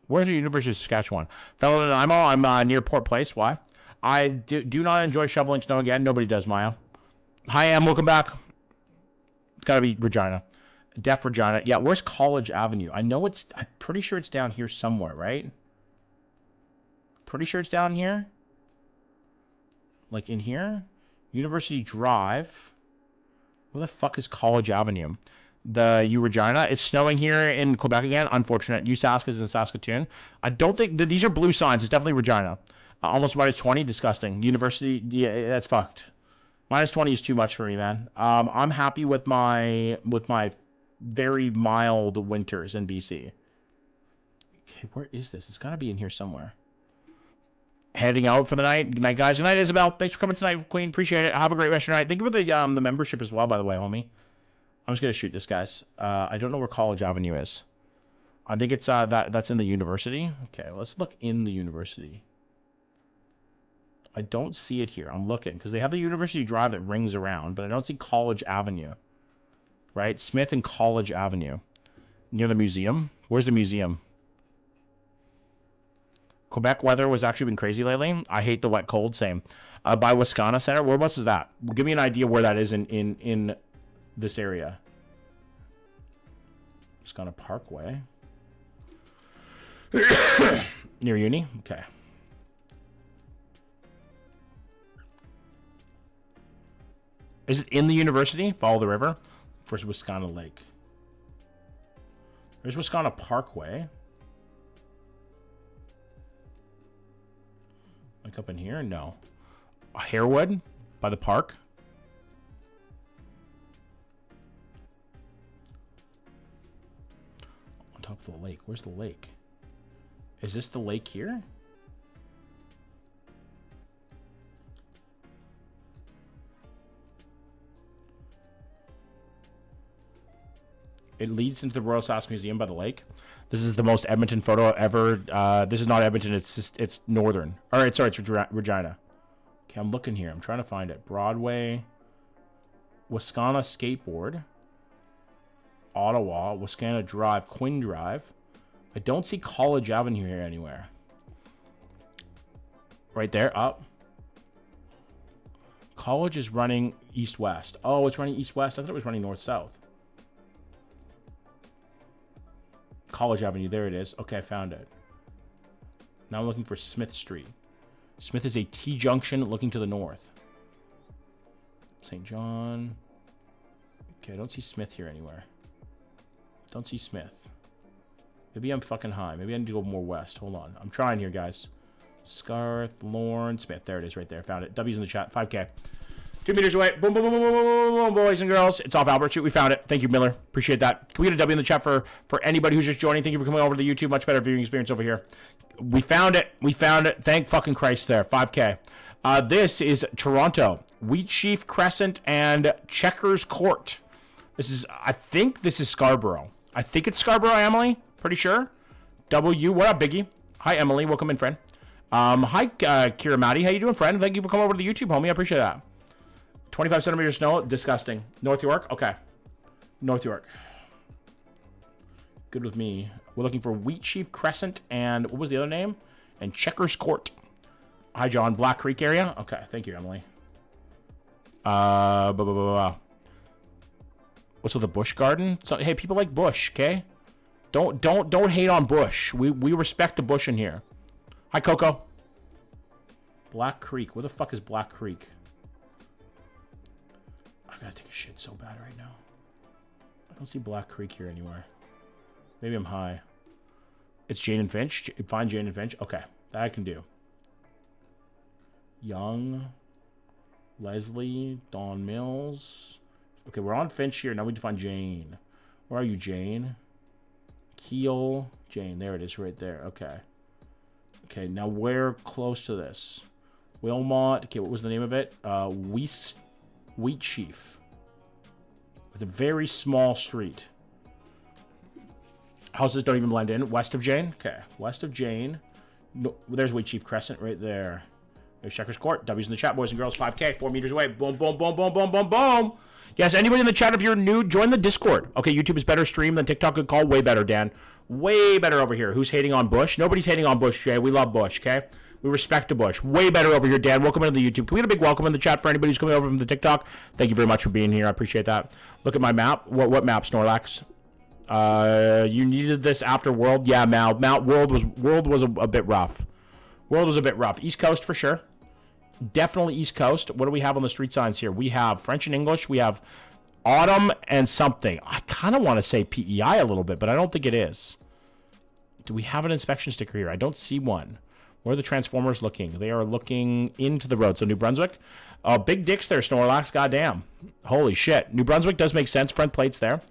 Where's the University of Saskatchewan? Fellow Nanaimo, I'm near Port Place. Why? I do not enjoy shoveling snow again. Nobody does, Maya. Hi, Em. Welcome back. It's got to be Regina. Deaf Regina. Yeah, where's College Avenue? I'm pretty sure it's down here somewhere, right? Pretty sure it's down here. Like in here? University Drive. Where the fuck is College Avenue? The Regina. It's snowing here in Quebec again. Unfortunate. USask is in Saskatoon. I don't think these are blue signs. It's definitely Regina. Almost minus 20. Disgusting. University. Yeah, that's fucked. Minus 20 is too much for me, man. I'm happy with my very mild winters in BC. Okay, where is this? It's got to be in here somewhere. Heading out for the night. Good night, guys. Good night, Isabel. Thanks for coming tonight, Queen. Appreciate it. Have a great rest of your night. Thank you for the membership as well, by the way, homie. I'm just gonna shoot this, guys. I don't know where College Avenue is. I think it's that's in the university. Okay, let's look in the university. I don't see it here. I'm looking because they have the University Drive that rings around, but I don't see College Avenue. Right, Smith and College Avenue near the museum. Where's the museum? Quebec weather was actually been crazy lately. I hate the wet cold. Same. By Wascana Center. Whereabouts is that? Give me an idea where that is in this area. Wascana Parkway. Near Uni? Okay. Is it in the university? Follow the river. First, Wascana Lake. There's Wascana Parkway. Like up in here? No. Harewood by the park. On top of the lake. Where's the lake? Is this the lake here? It leads into the Royal Sask Museum by the lake. This is the most Edmonton photo ever. This is not Edmonton. It's northern. All right, sorry, it's Regina. Okay, I'm looking here. I'm trying to find it. Broadway, Wascana Skateboard, Ottawa, Wascana Drive, Quinn Drive. I don't see College Avenue here anywhere. Right there, up. College is running east-west. Oh, it's running east-west. I thought it was running north-south. College Avenue, there it is. Okay, I found it. Now I'm looking for Smith Street. Smith is a T-junction looking to the north. St. John. Okay, I don't see Smith here anywhere. Don't see Smith. Maybe I'm fucking high. Maybe I need to go more west. Hold on. I'm trying here, guys. Scarth, Lorne, Smith. There it is right there. Found it. W's in the chat. 5K. 2 meters away. Boom, boom, boom, boom, boom, boom, boom, boys and girls. It's off Albert Street. We found it. Thank you, Miller. Appreciate that. Can we get a W in the chat for anybody who's just joining? Thank you for coming over to the YouTube. Much better viewing experience over here. We found it. We found it. Thank fucking Christ there. 5K. This is Toronto. Wheatsheaf Crescent and Checkers Court. This is, I think this is Scarborough. I think it's Scarborough, Emily. Pretty sure. W. What up, Biggie? Hi, Emily. Welcome in, friend. Hi, Kira Maddie. How you doing, friend? Thank you for coming over to the YouTube, homie. I appreciate that. 25 centimeters snow. Disgusting. North York? Okay. North York. Good with me. We're looking for Wheatsheaf Crescent and what was the other name? And Checkers Court. Hi, John. Black Creek area? Okay. Thank you, Emily. What's with the Bush Garden? So, hey, people like Bush, okay? Don't hate on Bush. We respect the Bush in here. Hi, Coco. Black Creek. Where the fuck is Black Creek? I gotta take a shit so bad right now. I don't see Black Creek here anywhere. Maybe I'm high. It's Jane and Finch. Find Jane and Finch. Okay, that I can do. Young, Leslie, Dawn Mills. Okay, we're on Finch here. Now we need to find Jane. Where are you, Jane? Keel, Jane. There it is, right there. Okay. Okay, now we're close to this. Wilmot. Okay, what was the name of it? Wheatsheaf. It's a very small street. Houses don't even blend in. West of Jane. Okay, west of Jane. No, there's Wheatsheaf Crescent right there. There's Checkers Court. W's in the chat, boys and girls. 5K, 4 meters away. Boom, boom, boom, boom, boom, boom, boom. Yes, anybody in the chat, if you're new, join the Discord. Okay, YouTube is better stream than TikTok could call. Way better, Dan. Way better over here. Who's hating on Bush? Nobody's hating on Bush, Jay. We love Bush, okay? We respect the Bush. Way better over here, Dan. Welcome into the YouTube. Can we get a big welcome in the chat for anybody who's coming over from the TikTok? Thank you very much for being here. I appreciate that. Look at my map. What map, Snorlax? You needed this after World? Yeah, Mal. World was a bit rough. World was a bit rough. East Coast for sure. Definitely East Coast. What do we have on the street signs here? We have French and English. We have Autumn and something. I kind of want to say PEI a little bit, but I don't think it is. Do we have an inspection sticker here? I don't see one. Where are the Transformers looking? They are looking into the road. So New Brunswick. Big dicks there, Snorlax. Goddamn. Holy shit. New Brunswick does make sense. Front plates there.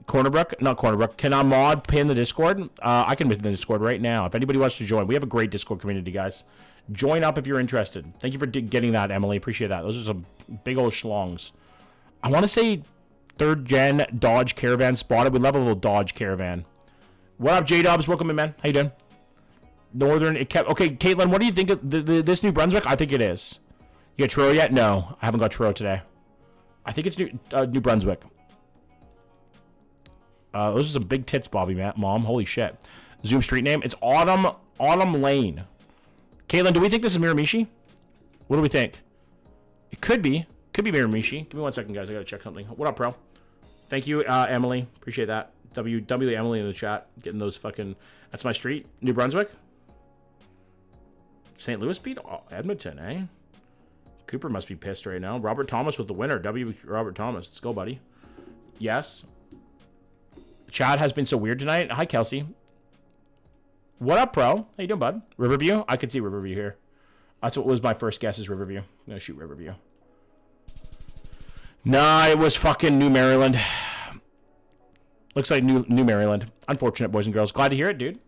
Cornerbrook. Not Cornerbrook. Can I mod pin the Discord? I can pin the Discord right now. If anybody wants to join. We have a great Discord community, guys. Join up if you're interested. Thank you for getting that, Emily. Appreciate that. Those are some big old schlongs. I want to say 3rd gen Dodge Caravan spotted. We love a little Dodge Caravan. What up, J-Dubs? Welcome in, man. How you doing? Northern. Okay, Caitlin, what do you think of this New Brunswick? I think it is. You got Truro yet? No, I haven't got Truro today. I think it's New Brunswick. Those are some big tits, Bobby, Mom. Holy shit. Zoom street name. It's Autumn Lane. Caitlin, do we think this is Miramichi? What do we think? It could be. Could be Miramichi. Give me 1 second, guys. I gotta check something. What up, bro? Thank you, Emily. Appreciate that. W Emily in the chat. Getting those fucking... That's my street. New Brunswick? St. Louis beat Edmonton, eh? Cooper must be pissed right now. Robert Thomas with the winner. Robert Thomas. Let's go, buddy. Yes. Chat has been so weird tonight. Hi, Kelsey. What up, bro? How you doing, bud? Riverview? I could see Riverview here. That's what was my first guess is Riverview. I'm going to shoot Riverview. Nah, it was fucking New Maryland. Looks like New Maryland. Unfortunate, boys and girls. Glad to hear it, dude.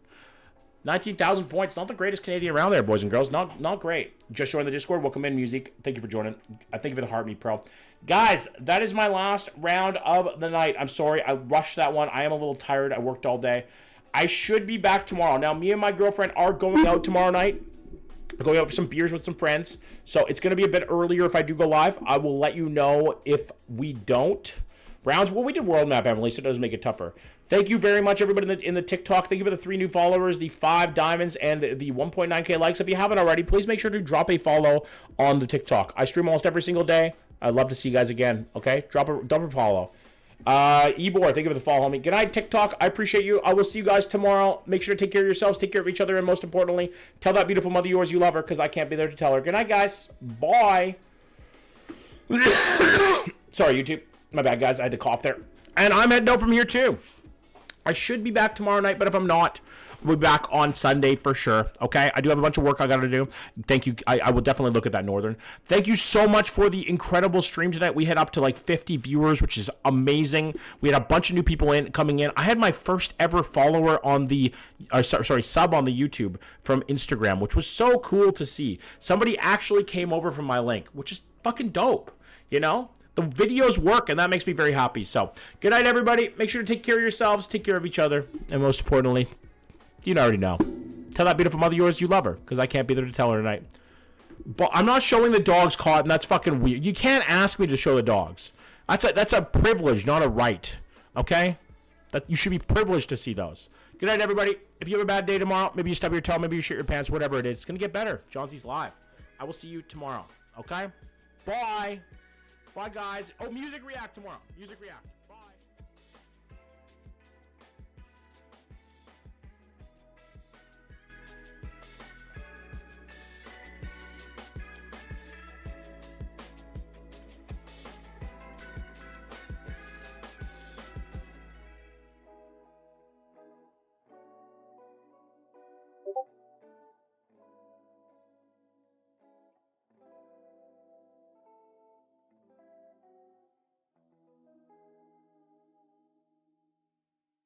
19,000 points. Not the greatest Canadian around there, boys and girls. Not great. Just joined the Discord. Welcome in, music. Thank you for joining. I thank you for the Heartbeat Pro. Guys, that is my last round of the night. I'm sorry. I rushed that one. I am a little tired. I worked all day. I should be back tomorrow. Now, me and my girlfriend are going out tomorrow night. We're going out for some beers with some friends. So it's going to be a bit earlier if I do go live. I will let you know if we don't. Rounds, well, we did world map, Emily, so it doesn't make it tougher. Thank you very much, everybody in the TikTok. Thank you for the 3 new followers, the 5 diamonds, and the 1.9k likes. If you haven't already, please make sure to drop a follow on the TikTok. I stream almost every single day. I'd love to see you guys again, okay? Drop a follow. Ebor, thank you for the follow, homie. Good night, TikTok. I appreciate you. I will see you guys tomorrow. Make sure to take care of yourselves, take care of each other, and most importantly, tell that beautiful mother of yours you love her, because I can't be there to tell her. Good night, guys. Bye. Sorry, YouTube. My bad, guys. I had to cough there. And I'm heading out from here, too. I should be back tomorrow night, but if I'm not, we'll be back on Sunday for sure. Okay? I do have a bunch of work I got to do. Thank you. I will definitely look at that Northern. Thank you so much for the incredible stream tonight. We had up to like 50 viewers, which is amazing. We had a bunch of new people coming in. I had my first ever follower on the, sub on the YouTube from Instagram, which was so cool to see. Somebody actually came over from my link, which is fucking dope, you know? The videos work, and that makes me very happy. So, good night, everybody. Make sure to take care of yourselves, take care of each other, and most importantly, you already know. Tell that beautiful mother of yours you love her, because I can't be there to tell her tonight. But I'm not showing the dogs caught, and that's fucking weird. You can't ask me to show the dogs. That's a privilege, not a right. Okay? That you should be privileged to see those. Good night, everybody. If you have a bad day tomorrow, maybe you stub your toe, maybe you shit your pants, whatever it is, it's gonna get better. Johnsy's live. I will see you tomorrow. Okay? Bye. Bye, guys. Oh, Music React tomorrow. Music React.